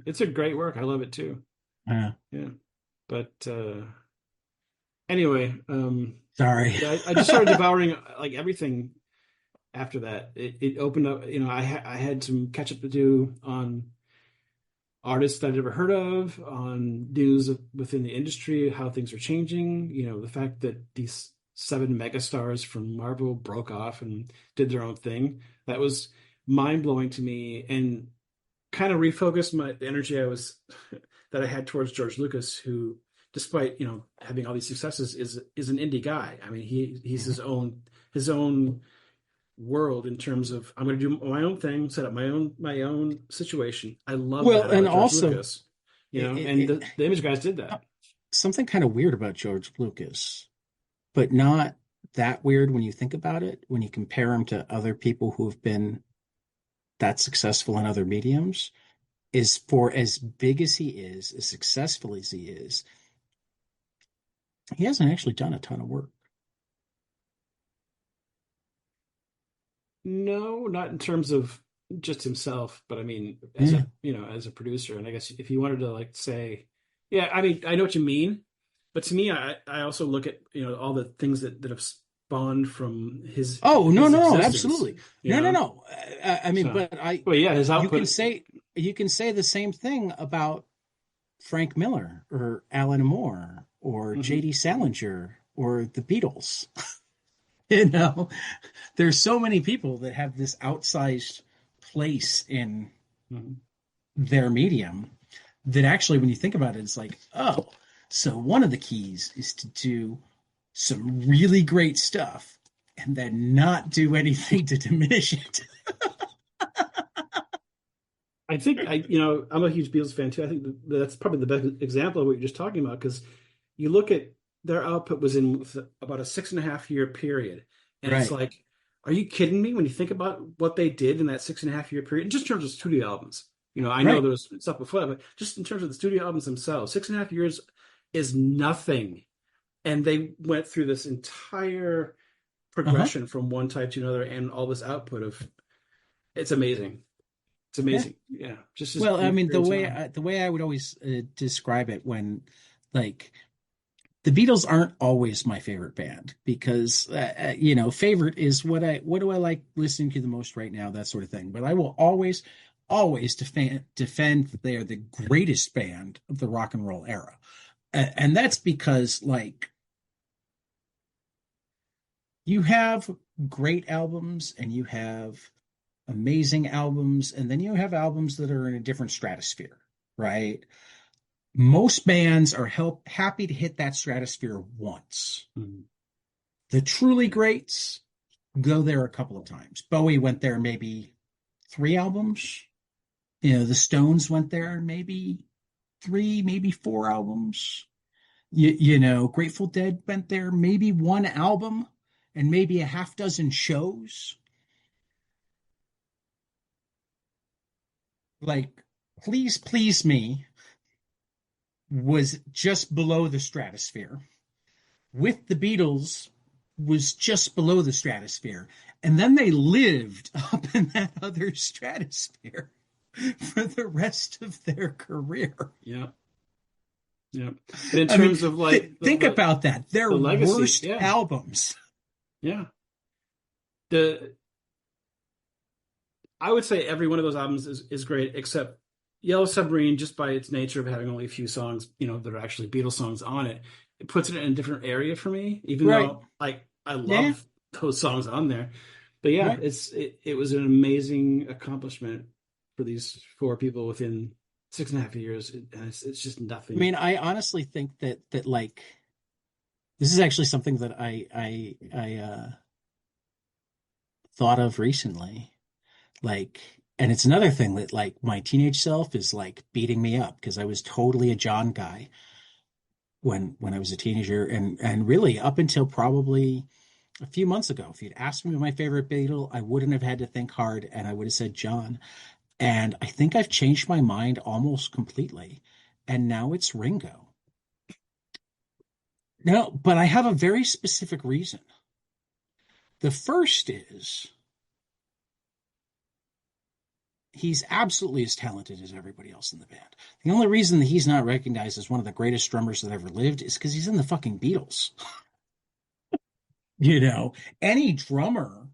It's a great work. I love it too. Uh, Yeah, but anyway, Sorry. yeah, I just started devouring like everything after that. It opened up. I had some catch up to do on artists that I'd never heard of, on news within the industry, how things are changing. The fact that these seven megastars from Marvel broke off and did their own thing. That was mind blowing to me and kind of refocused the energy that I had towards George Lucas, who, despite having all these successes, is an indie guy. I mean, he's his own world in terms of I'm going to do my own thing, set up my own situation. I love Well, that and about George also, Lucas, it, and it, the Image guys did that. something kind of weird about George Lucas, but not that weird when you think about it, when you compare him to other people who have been that successful in other mediums, is for as big as he is, as successful as he is, he hasn't actually done a ton of work. No, not in terms of just himself, but I mean Yeah. as a producer. And I guess if you wanted to like say, yeah, I mean I know what you mean, but to me, I also look at all the things that have spawned from his Oh, no, his no, no, existence, absolutely. you No, no, know. no. I mean, So, but well, yeah, his you can output. say you can say the same thing about Frank Miller or Alan Moore or Mhm, J.D. Salinger or the Beatles. You know, there's so many people that have this outsized place in mhm. their medium that actually, when you think about it, it's like, oh, so one of the keys is to do some really great stuff and then not do anything to diminish it. I think I'm a huge Beatles fan too. I think that's probably the best example of what you're just talking about because you look at their output was in about a 6.5 year period, and it's Right. like, are you kidding me? When you think about what they did in that 6.5 year period, just in terms of studio albums, I know Right. there was stuff before that, but just in terms of the studio albums themselves, 6.5 years is nothing, and they went through this entire Uh-huh. progression from one type to another, and all this output of it's amazing. It's Yeah. amazing. Yeah, just Well, I mean, great time. the way I would always describe it when, like, the Beatles aren't always my favorite band because, favorite is what do I like listening to the most right now, that sort of thing. But I will always defend that they are the greatest band of the rock and roll era, and that's because, like, you have great albums and you have amazing albums, and then you have albums that are in a different stratosphere, right? Most bands are happy to hit that stratosphere once. Mhm. The truly greats go there a couple of times. Bowie went there maybe three albums. The Stones went there maybe three, maybe four albums. Grateful Dead went there maybe one album and maybe a half dozen shows. Like, Please Please Me was just below the stratosphere. With the Beatles was just below the stratosphere. And then they lived up in that other stratosphere for the rest of their career. Yeah, yeah. But in I mean, terms of like think about that. Their the legacy, worst yeah, albums. yeah. The I would say every one of those albums is great except Yellow Submarine, just by its nature of having only a few songs, that are actually Beatles songs on it. It puts it in a different area for me, even Right. though I Yeah. love those songs on there. But yeah, Right. it was an amazing accomplishment for these four people within 6.5 years, and it's just I nothing. mean, I honestly think that like this is actually something that I thought of recently. Like, and it's another thing that, like, my teenage self is like beating me up because I was totally a John guy when I was a teenager, and really up until probably a few months ago. If you'd asked me my favorite Beatle, I wouldn't have had to think hard, and I would have said John. And I think I've changed my mind almost completely. And now it's Ringo. No, but I have a very specific reason. The first is he's absolutely as talented as everybody else in the band. The only reason that he's not recognized as one of the greatest drummers that ever lived is because he's in the fucking Beatles. You know, any drummer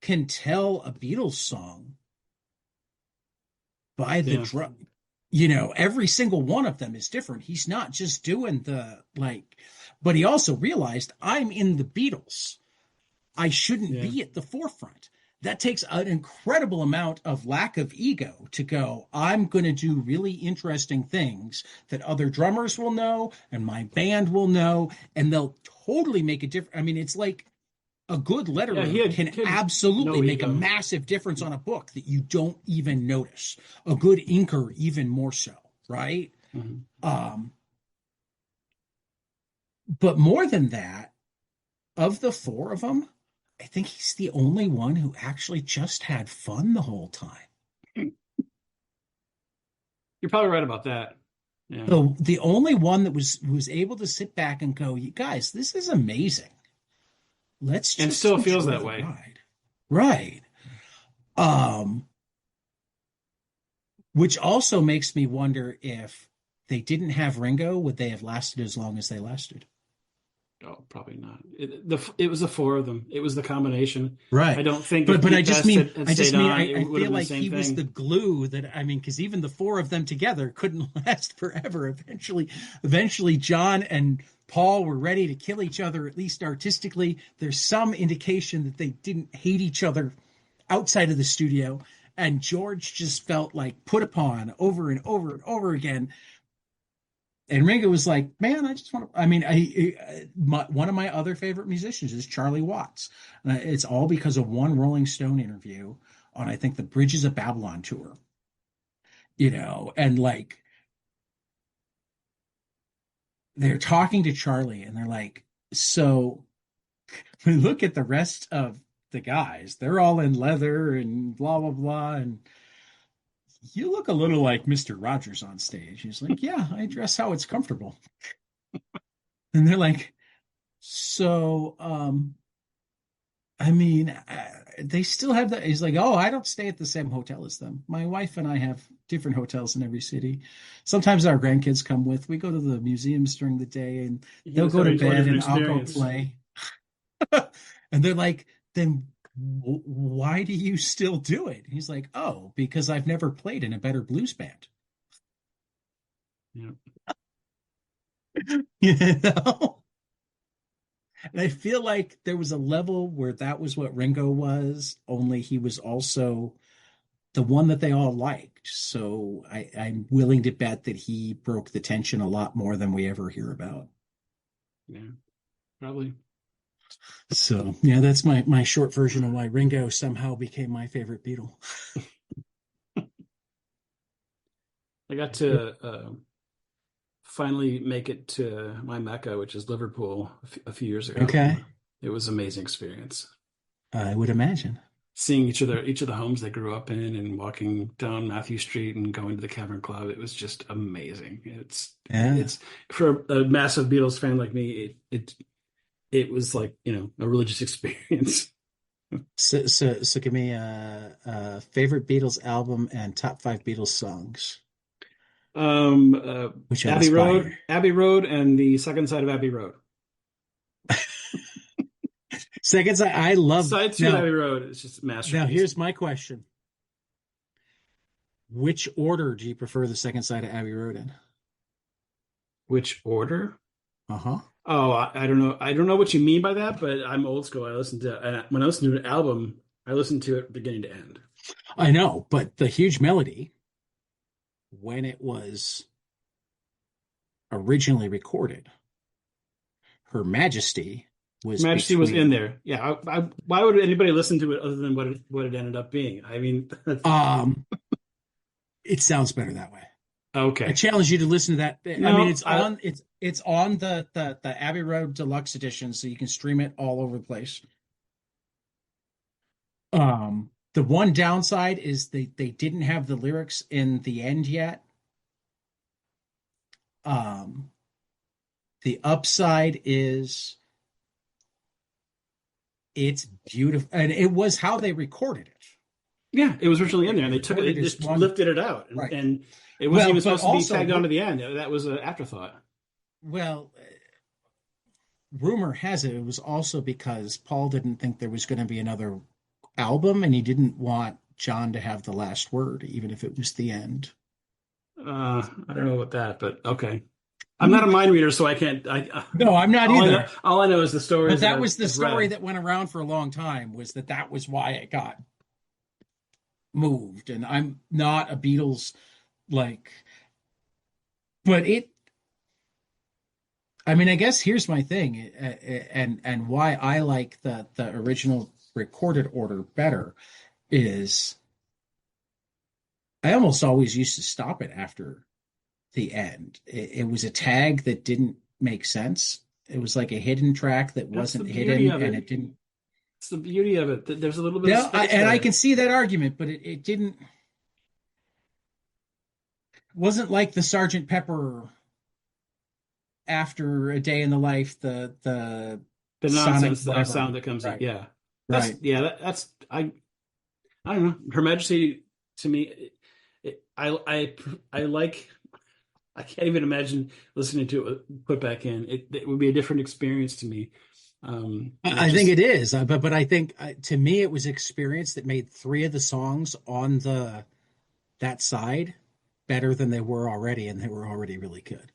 can tell a Beatles song by the Yeah, drum. You know, every single one of them is different. He's not just doing the like, but he also realized I'm in the Beatles. I shouldn't yeah, be at the forefront. That takes an incredible amount of lack of ego to go, I'm going to do really interesting things that other drummers will know and my band will know, and they'll totally make a difference. I mean, it's like a good yeah. letterer can He had absolutely no make a ego. massive difference on a book that you don't even notice. A good inker, even more so, right? Mhm. Um, but more than that, of the four of them, I think he's the only one who actually just had fun the whole time. You're probably right about that. Yeah, The only one that was able to sit back and go, you guys, this is amazing. Let's and just still feels enjoy that the way. ride. Right. Um, which also makes me wonder if they didn't have Ringo, would they have lasted as long as they lasted? Oh, probably not. It was the four of them. It was the combination. I Right. don't think if But Pete Best had I just stayed mean on, it I would have feel been the like same he was the thing. glue that I mean, because even the four of them together couldn't last forever. Eventually John and Paul were ready to kill each other, at least artistically. There's some indication that they didn't hate each other outside of the studio. And George just felt like put upon over and over and over again. And Ringo was like, "Man, I just want to." I mean, one of my other favorite musicians is Charlie Watts. It's all because of one Rolling Stone interview on, I think, the Bridges of Babylon tour. You know, and like they're talking to Charlie, and they're like, "So we look at the rest of the guys; they're all in leather and blah blah blah, and you look a little like Mr. Rogers on stage." He's like, "Yeah, I dress how it's comfortable." And they're like, "So, I mean, they still have that." He's like, "Oh, I don't stay at the same hotel as them. My wife and I have different hotels in every city. Sometimes our grandkids come with. We go to the museums during the day, and You they'll guys go have to a totally bed, different and I'll go experience. play." And they're like, "Then why do you still do it?" He's like, "Oh, because I've never played in a better blues band." Yeah, You know? And I feel like there was a level where that was what Ringo was, only he was also the one that they all liked. So I'm willing to bet that he broke the tension a lot more than we ever hear about. yeah, probably. So yeah, that's my short version of why Ringo somehow became my favorite Beatle. I got to finally make it to my Mecca, which is Liverpool, a few years ago. Okay, It was an amazing experience. I would imagine. Seeing each of the homes they grew up in and walking down Matthew Street and going to the Cavern Club, it was just amazing. Yeah. It's for a massive Beatles fan like me, it was like, a religious experience. So give me a favorite Beatles album and top five Beatles songs, Um, uh, which will inspire. Abbey Road, and the second side of Abbey Road. Seconds, I love. Side two of Now, Abbey Road is just a now masterpiece. here's my question. Which order do you prefer the second side of Abbey Road in? Which order? Uh-huh. Oh, I don't know. I don't know what you mean by that, but I'm old school. When I listen to an album, I listen to it beginning to end. I know, but the huge melody, when it was originally recorded, Her Majesty was Majesty was in between. there. Yeah. Why would anybody listen to it other than what it ended up being? I mean, Um, it sounds better that way. I okay. challenge you to listen to that. I mean, No, it's on the Abbey Road Deluxe Edition, so you can stream it all over the place. Um, The one downside is they didn't have the lyrics in the end yet. Um, the upside is it's beautiful, and it was how they recorded it. Yeah, it was originally in there, and They they took it, recorded they as just one, lifted it out, and, right. it wasn't Well, even but supposed to be also, tagged on to the end. That was an afterthought. well, rumor has it was also because Paul didn't think there was going to be another album, and he didn't want John to have the last word, even if it was the end. I don't know about that, but okay. I'm not a mind reader, so I can't. No, I'm not either. All I know is the But stories that that was the I've story read. that went around for a long time, was that that was why it got moved. And I'm not a Beatles like, but it, I mean, I guess here's my thing, and why I like the original recorded order better is I almost always used to stop it after the end. It was a tag that didn't make sense. It was like a hidden track that That's the wasn't beauty hidden, of and it. it didn't. It's the beauty of it. There's a little bit of No, space and I there. can see that argument, but it didn't wasn't like the Sergeant Pepper after a day in the life, the The Sonic nonsense whatever. sound that comes in. Right, Yeah, right. that's I don't know. Her Majesty to me, I like. I can't even imagine listening to it put back in. It would be a different experience to me. It I think just it is, but I think to me it was experience that made three of the songs on the that side better than they were already, and they were already really good.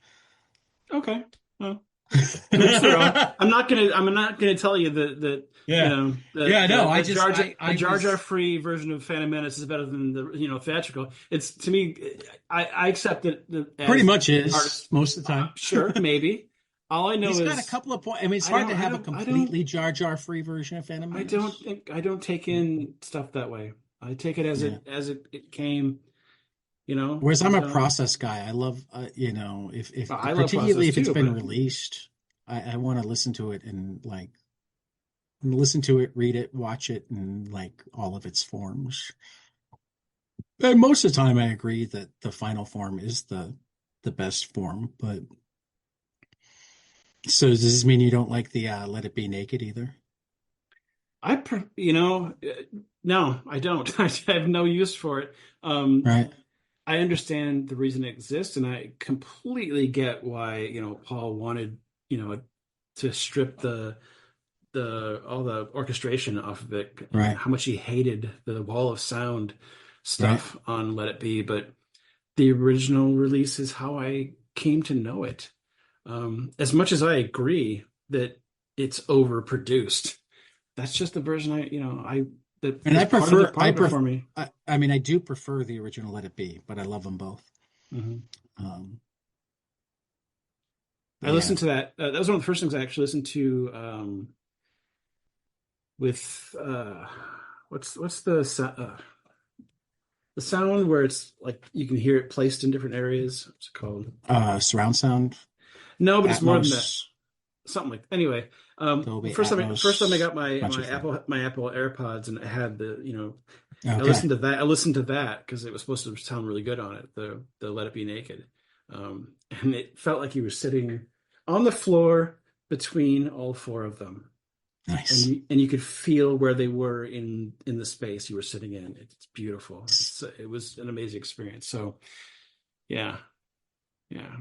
okay. Well, to each their own. I'm not gonna tell you that Yeah. Yeah, no, The I Jar Jar was free version of Phantom Menace is better than the theatrical. It's to me, I accept it pretty as much is artist. most of the time. Sure, maybe. All I know He's got a is couple of points. I mean, it's hard to have a I don't completely Jar Jar free version of Phantom Menace. I don't take in stuff that way. I take it Yeah. as it came. You know, Whereas I'm and a process guy. I love, if I love particularly process if it's too, been but released, I want to listen to it and listen to it, read it, watch it, and like all of its forms. And most of the time, I agree that the final form is the best form. But so does this mean you don't like the Let It Be Naked either? no, I don't. I have no use for it. Um, Right, I understand the reason it exists, and I completely get why, Paul wanted, to strip the all the orchestration off of it, and right, how much he hated the wall of sound right. stuff on Let It Be. But the original release is how I came to know it. As much as I agree that it's overproduced, that's just the version that And is part of it for me. I mean, I do prefer the original Let It Be, but I love them both. Mhm. Um, I yeah. listened to that. That was one of the first things I actually listened to with what's the sound where it's like you can hear it placed in different areas. What's it called? Surround sound, No, but it's more than that. Atmos, Something like anyway. Dolby First time I Atmos, got bunch of things. My Apple AirPods and it had I Okay. listened to that. I listened to that because it was supposed to sound really good on it. The Let It Be Naked, and it felt like you were sitting on the floor between all four of them, and Nice. you could feel where they were in the space you were sitting in. It's beautiful. It was an amazing experience. So yeah, yeah.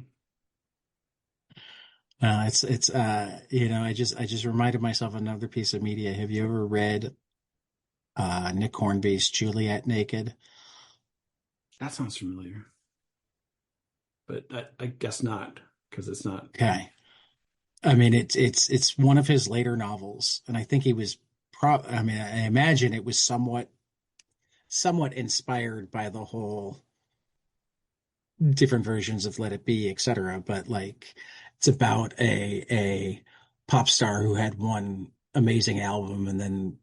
I just reminded myself of another piece of media. Have you ever read Nick Hornby's Juliet Naked? That sounds familiar, but I guess not because it's not. Okay. I mean, it's one of his later novels, and I think he was I mean, I imagine it was somewhat inspired by the whole different versions of Let It Be, etc. But like, it's about a pop star who had one amazing album and then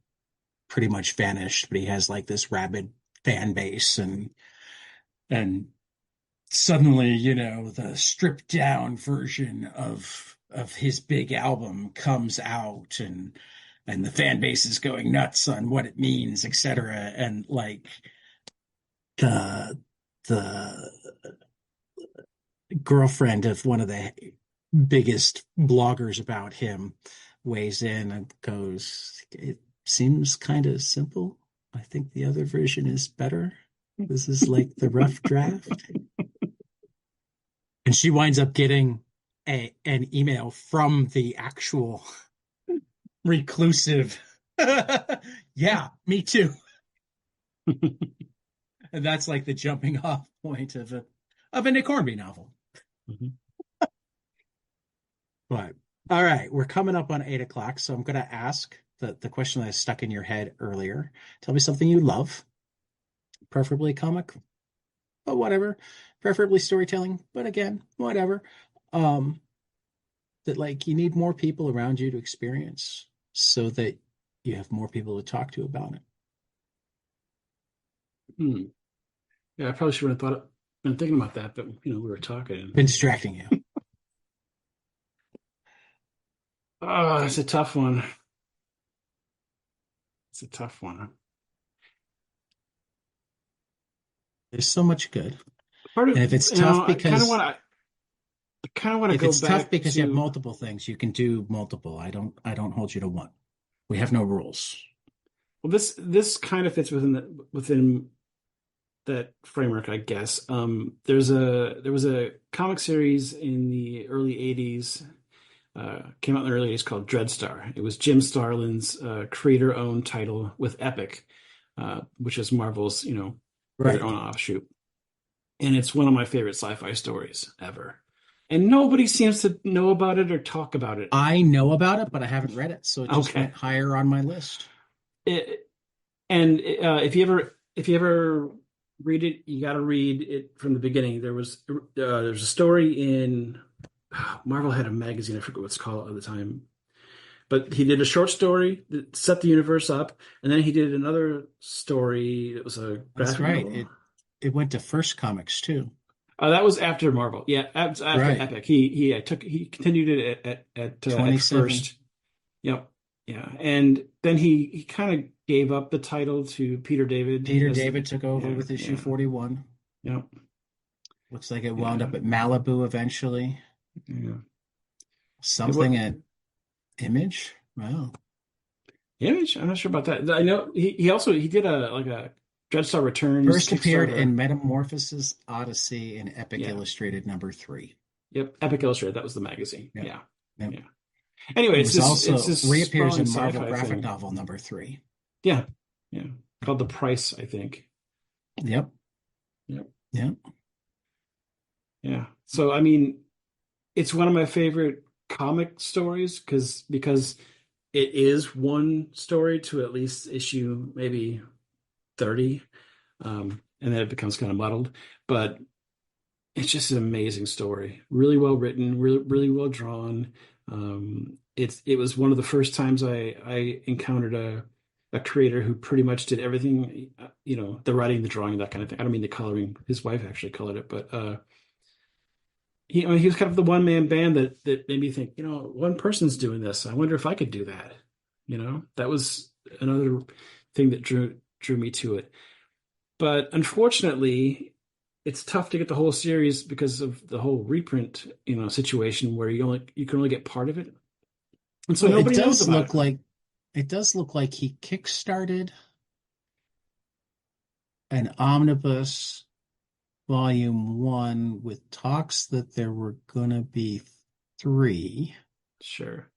pretty much vanished, but he has like this rabid fan base, and suddenly, the stripped down version of his big album comes out, and and the fan base is going nuts on what it means, etc. And like the the girlfriend of one of the biggest bloggers about him weighs in and goes, "It seems kind of simple. I think the other version is better. This is like the rough draft." And she winds up getting an email from the actual reclusive. Yeah, me too. And that's like the jumping off point of a Nick Hornby novel. Mhm. But all right, we're coming up on 8 o'clock, so I'm going to ask the question that stuck in your head earlier. Tell me something you love, preferably comic, but whatever. Preferably storytelling, but again, whatever. Um, that like you need more people around you to experience so that you have more people to talk to about it. Hmm. Yeah, I probably should have been thinking about that, but we were talking. Been distracting you. Oh, that's a tough one. It's a tough one. There's so much good. Part of And I kind of want to if go it's tough back because you have to. multiple things, you can do multiple. I don't hold you to one. We have no rules. Well, this kind of fits within that framework, I guess. There was a comic series in the early '80s, came out in the early '80s called Dreadstar. It was Jim Starlin's creator-owned title with Epic, which is Marvel's, their Right. own offshoot. And it's one of my favorite sci-fi stories ever. And nobody seems to know about it or talk about it. I know about it, but I haven't read it, so it just Okay. went higher on my list. It, and if you ever read it, you got to read it from the beginning. There's a story in Marvel had a magazine. I forget what it's called at the time, but he did a short story that set the universe up, and then he did another story. It was a That's graphic right. novel. It went to First Comics too. That was after Marvel. Yeah, after Right. Epic. He continued it at 27. first. Yep. Yeah. And then he kind of gave up the title to Peter David Peter as David took over yeah, with issue yeah. 41. Yep. Looks like it wound Yeah. up at Malibu eventually. Yeah. What Something at Image. Wow. Image? I'm not sure about that. I know he did a Dreadstar Returns First appeared Kickstarter. in Metamorphosis Odyssey in Epic Yeah. Illustrated #3. Yep. Epic Illustrated. That was the magazine. Yep. Yeah. Yep. Yeah. Anyway, It it's was also this reappears sprawling in Marvel sci-fi graphic thing. novel #3. Yeah. Yeah. Called The Price, I think. Yep. Yep. Yep. Yeah. So I mean, it's one of my favorite comic stories because it is one story to at least issue maybe 30. And then it becomes kind of muddled. But it's just an amazing story. Really well written, really well drawn. It was one of the first times I encountered a creator who pretty much did everything, the writing, the drawing, that kind of thing. I don't mean the coloring. His wife actually colored it, but he was kind of the one man band that made me think, one person's doing this. I wonder if I could do that. That was another thing that drew me to it. But unfortunately, it's tough to get the whole series because of the whole reprint, situation where you can only get part of it, and so Well, nobody knows about it. it does look like he kickstarted an omnibus volume 1 with talks that there were gonna be 3. Sure,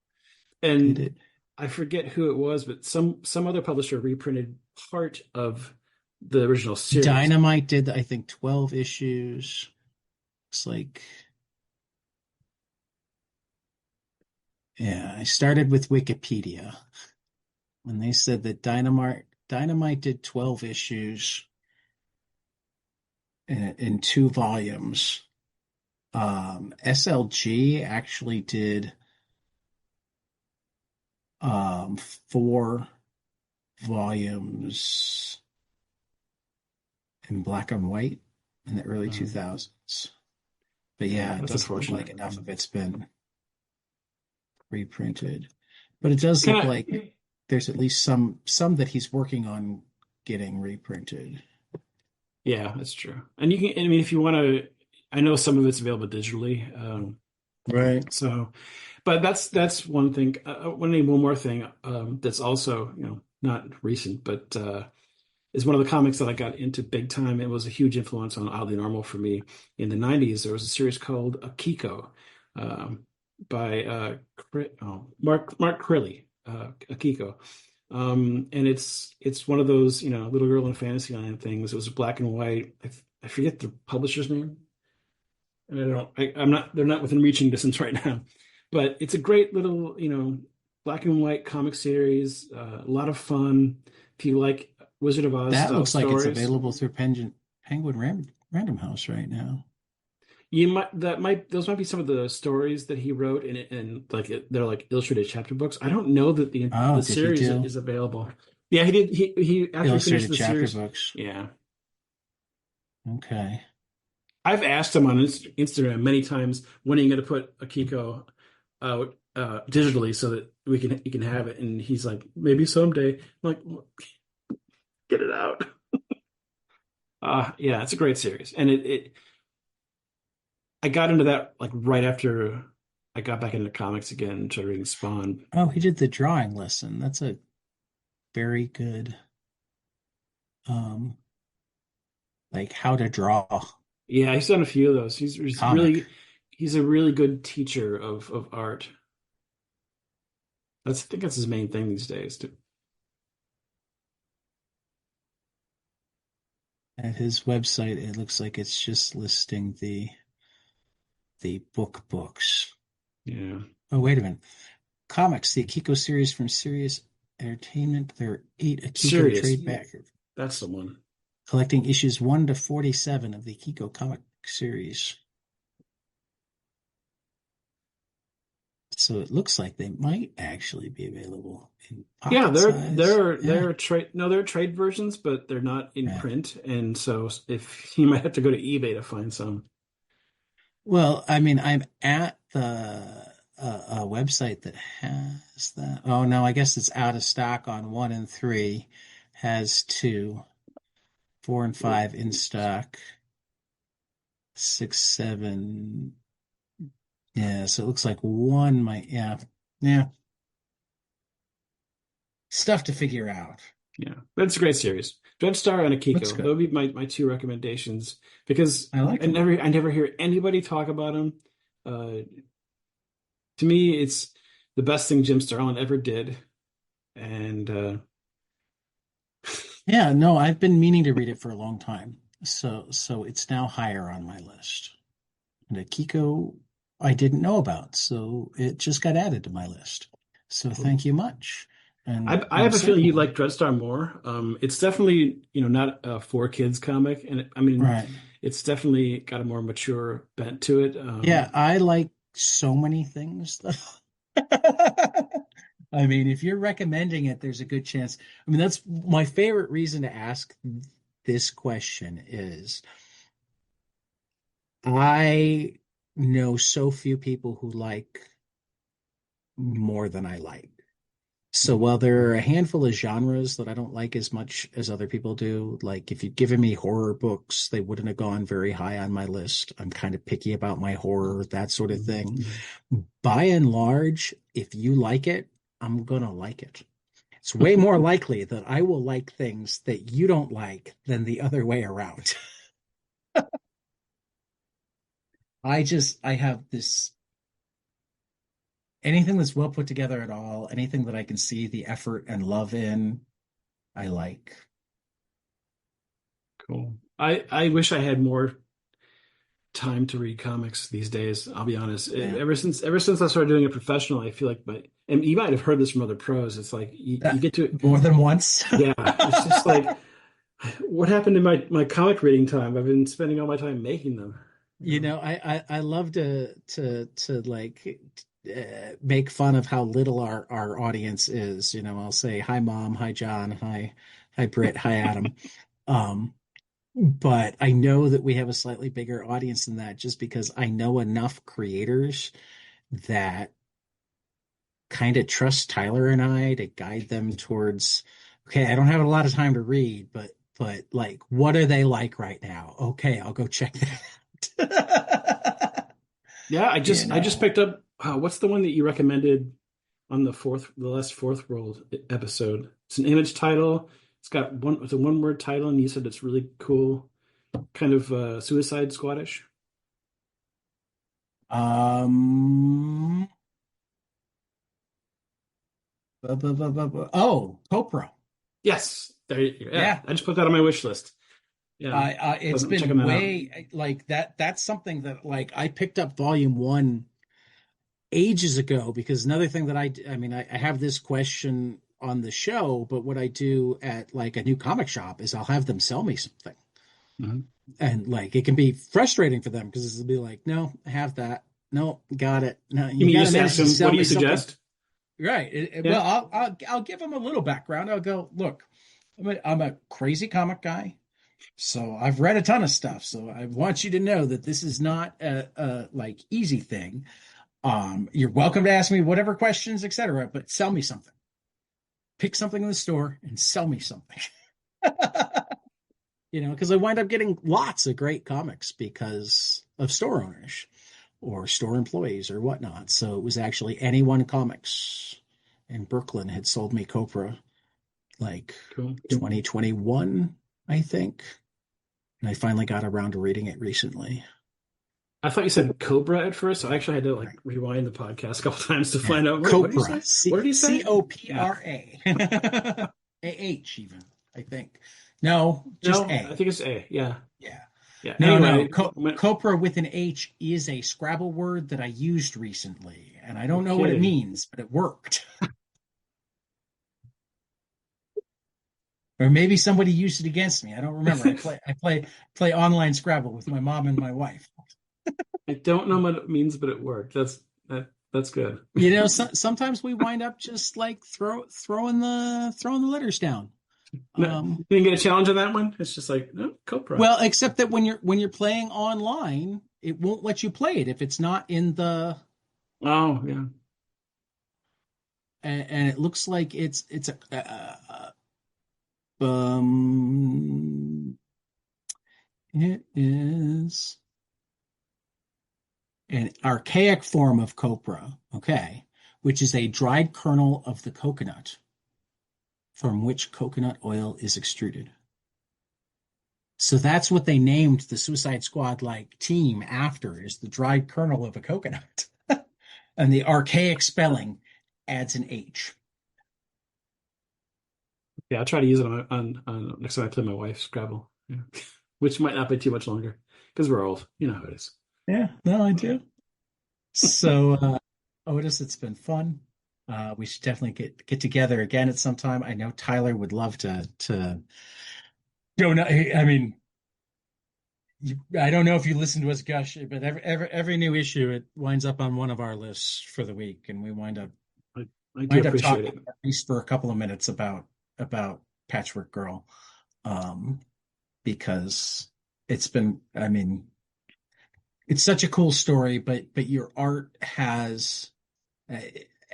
Did and it? I forget who it was, but some other publisher reprinted part of the original series. Dynamite did, I think, 12 issues. It's like, yeah, I started with Wikipedia and they said that Dynamite did 12 issues in 2 volumes. SLG actually did 4 volumes in black and white in the early Um, 2000s. But yeah, yeah, it that's doesn't look unfortunate. like enough of it's been reprinted. But it does Can look I? like there's at least some that he's working on getting reprinted. Yeah, that's true. And you can, I mean, if you want to, I know some of it's available digitally. Right. So, but that's one thing. I want to name one more thing that's also, not recent, but is one of the comics that I got into big time. It was a huge influence on Oddly Normal for me in the 90s. There was a series called Akiko um, by Mark Crilly, Akiko. And it's one of those, little girl in Fantasyland things. It was black and white. I forget the publisher's name. And I'm not, they're not within reaching distance right now, but it's a great little, black and white comic series. A lot of fun. If you like Wizard of Oz That style looks like it's stories, available through Penguin Random House right now. those might be some of the stories that he wrote and like they're like illustrated chapter books. I don't know that the Oh, the did he series do is available. Yeah, he did. He after he finished illustrated the chapter series. books? Yeah, Okay. I've asked him on Instagram many times when are you going to put Akiko out digitally so that you can have it, and he's like, maybe someday. I'm like, "Well, get it out." Yeah, it's a great series, and it I got into that like right after I got back into comics again and started reading Spawn. Oh, he did the drawing lesson. That's a very good um like how to draw Yeah, he's done a few of those. comic. He's a really good teacher of art. I think that's his main thing these days. At his website, it looks like it's just listing the books. Yeah, Oh, wait a minute. Comics, the Akiko series from Sirius Entertainment. There are 8 Akiko serious. trade back That's the one. collecting issues 1 to 47 of the Akiko comic series. So it looks like they might actually be available in Yeah, pocket size. Yeah, they're trade versions, but they're not in yeah. print, and so if you might have to go to eBay to find some. Well, I mean, I'm at the a website that has that. Oh no, I guess it's out of stock on 1 and 3. Has 2, 4 and 5 in stock. 6, 7. Yeah, so it looks like 1 might. Yeah, yeah. Stuff to figure out. Yeah, but it's a great series. Dreadstar and Looks Akiko. good. Those would be my two recommendations because I like them. I never hear anybody talk about them. Uh, to me, it's the best thing Jim Starlin ever did, and Yeah, no, I've been meaning to read it for a long time. So it's now higher on my list. And Akiko, I didn't know about, so it just got added to my list. So thank you much. And I have a feeling you'd certainly, like Dreadstar more. It's definitely not a for kids comic, and I mean, right. it's definitely got a more mature bent to it. Yeah, I like so many things though. I mean, if you're recommending it, there's a good chance. I mean, that's my favorite reason to ask this question is I know so few people who like more than I like. So while there are a handful of genres that I don't like as much as other people do, like if you'd given me horror books, they wouldn't have gone very high on my list. I'm kind of picky about my horror, that sort of thing. By and large, if you like it, I'm gonna like it. It's way more likely that I will like things that you don't like than the other way around. I have this anything that's well put together at all, anything that I can see the effort and love in, I like. Cool. I wish I had more time to read comics these days. I'll be honest. Yeah. Ever since I started doing it professionally, I feel like and you might have heard this from other pros. It's like you get to More than once. yeah. It's just like what happened to my comic reading time? I've been spending all my time making them. You You know? know, I love to like make fun of how little our audience is. You know, I'll say hi mom, hi John, hi Britt, hi Adam. Um, but I know that we have a slightly bigger audience than that just because I know enough creators that kind of trust Tyler and I to guide them towards, okay, I don't have a lot of time to read, but like, what are they like right now? Okay, I'll go check that out. Yeah, You I just know. picked up. What's the one that you recommended on the last Fourth World episode? It's an image title. It's a one word title, and you said it's really cool, kind of Suicide Squadish. Um, oh, Copra. Yes, there you go. Yeah, Yeah. I just put that on my wish list. Yeah, It's I'm checking been that out. way like that. That's something that like I picked up volume one ages ago because another thing that I mean, I have this question on the show, but what I do at like a new comic shop is I'll have them sell me something. Mhm. And like it can be frustrating for them because it'll be like, no, I have that. No, got it. No, You you mean you got a just minute ask to them, what sell do you me something. suggest? Right. Yeah. Well, I'll give them a little background. I'll go, look, I'm a crazy comic guy. So I've read a ton of stuff. So I want you to know that this is not a like easy thing. You're welcome to ask me whatever questions, etc., but sell me something. Pick something in the store and sell me something. Because I wind up getting lots of great comics because of store owners or store employees or whatnot. So it was actually Anyone Comics in Brooklyn had sold me Copra like Cool. 2021, I think. And I finally got around to reading it recently. I thought you said Cobra at first, so I actually had to like Right. rewind the podcast a couple times to Yeah. find out what did he Copra. say? What did he say? Yeah. Copra. AH even, I think. No, just No, I A. think it's A. Yeah. Yeah. Yeah. No. Anyway, when, Copra with an H is a Scrabble word that I used recently, and I no don't know what it kidding. means, but it worked. Or maybe somebody used it against me. I don't remember. I play online Scrabble with my mom and my wife. I don't know what it means, but it worked. That's good. Sometimes we wind up just like throwing the letters down. No, Um, you didn't get a challenge on that one. It's just like no Cobra. well, except that when you're playing online, it won't let you play it if it's not in the Oh yeah. and it looks like it's um it is an archaic form of copra, okay, which is a dried kernel of the coconut from which coconut oil is extruded. So that's what they named the Suicide Squad like team after is the dried kernel of a coconut. And the archaic spelling adds an H. Yeah, I'll try to use it on next time I play my wife's Scrabble. Yeah. Which might not be too much longer because we're old. You know how it is. Yeah, no, I do. So, Otis, it's been fun. We should definitely get together again at some time. I know Tyler would love to. Don't know. I mean, I don't know if you listen to us gush, but every new issue it winds up on one of our lists for the week, and we wind up I, I do wind up appreciate talking it. at least for a couple of minutes about Patchwork Girl, um, because it's been. I mean, it's such a cool story, but your art has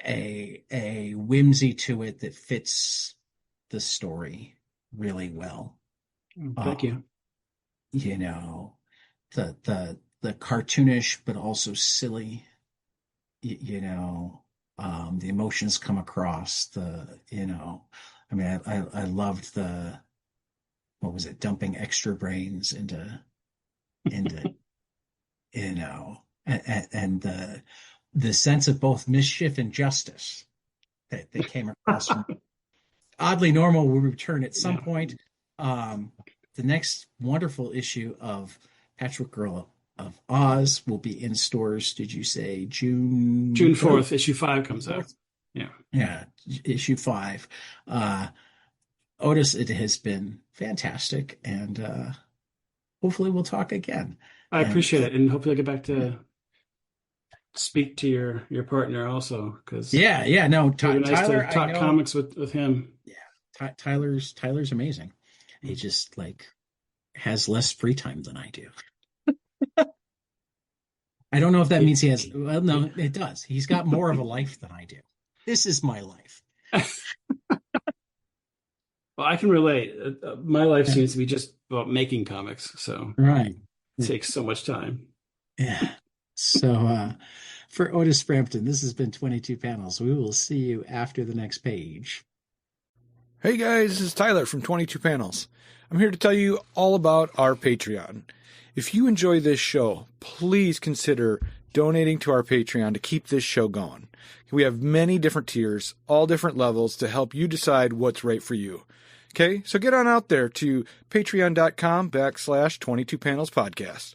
a whimsy to it that fits the story really well. Oh, thank Um, you. you know, the cartoonish but also silly, the emotions come across I mean, I loved what was it, dumping extra brains into and the sense of both mischief and justice that came across from Oddly Normal will return at some Yeah. point. Um, the next wonderful issue of Patchwork Girl of Oz will be in stores. Did you say June June 3rd? 4th, issue 5 comes out. 4th? Yeah. Yeah, issue 5. Uh, Otis, it has been fantastic, and hopefully we'll talk again. I And appreciate it. And hopefully I'll get back to speak to your partner also, because yeah, no, it would be nice to Tyler, I talk know, comics with him. yeah, Tyler's amazing. He just like has less free time than I do. I don't know if that Yeah. means he has, well, no, it does. He's got more of a life than I do. This is my life. Well, I can relate. My life seems to be just about making comics, so Right. it takes so much time. Yeah. So, for Otis Frampton, this has been 22 Panels. We will see you after the next page. Hey guys, this is Tyler from 22 Panels. I'm here to tell you all about our Patreon. If you enjoy this show, please consider donating to our Patreon to keep this show going. We have many different tiers, all different levels to help you decide what's right for you. Okay, so get on out there to patreon.com/22 Panels Podcast.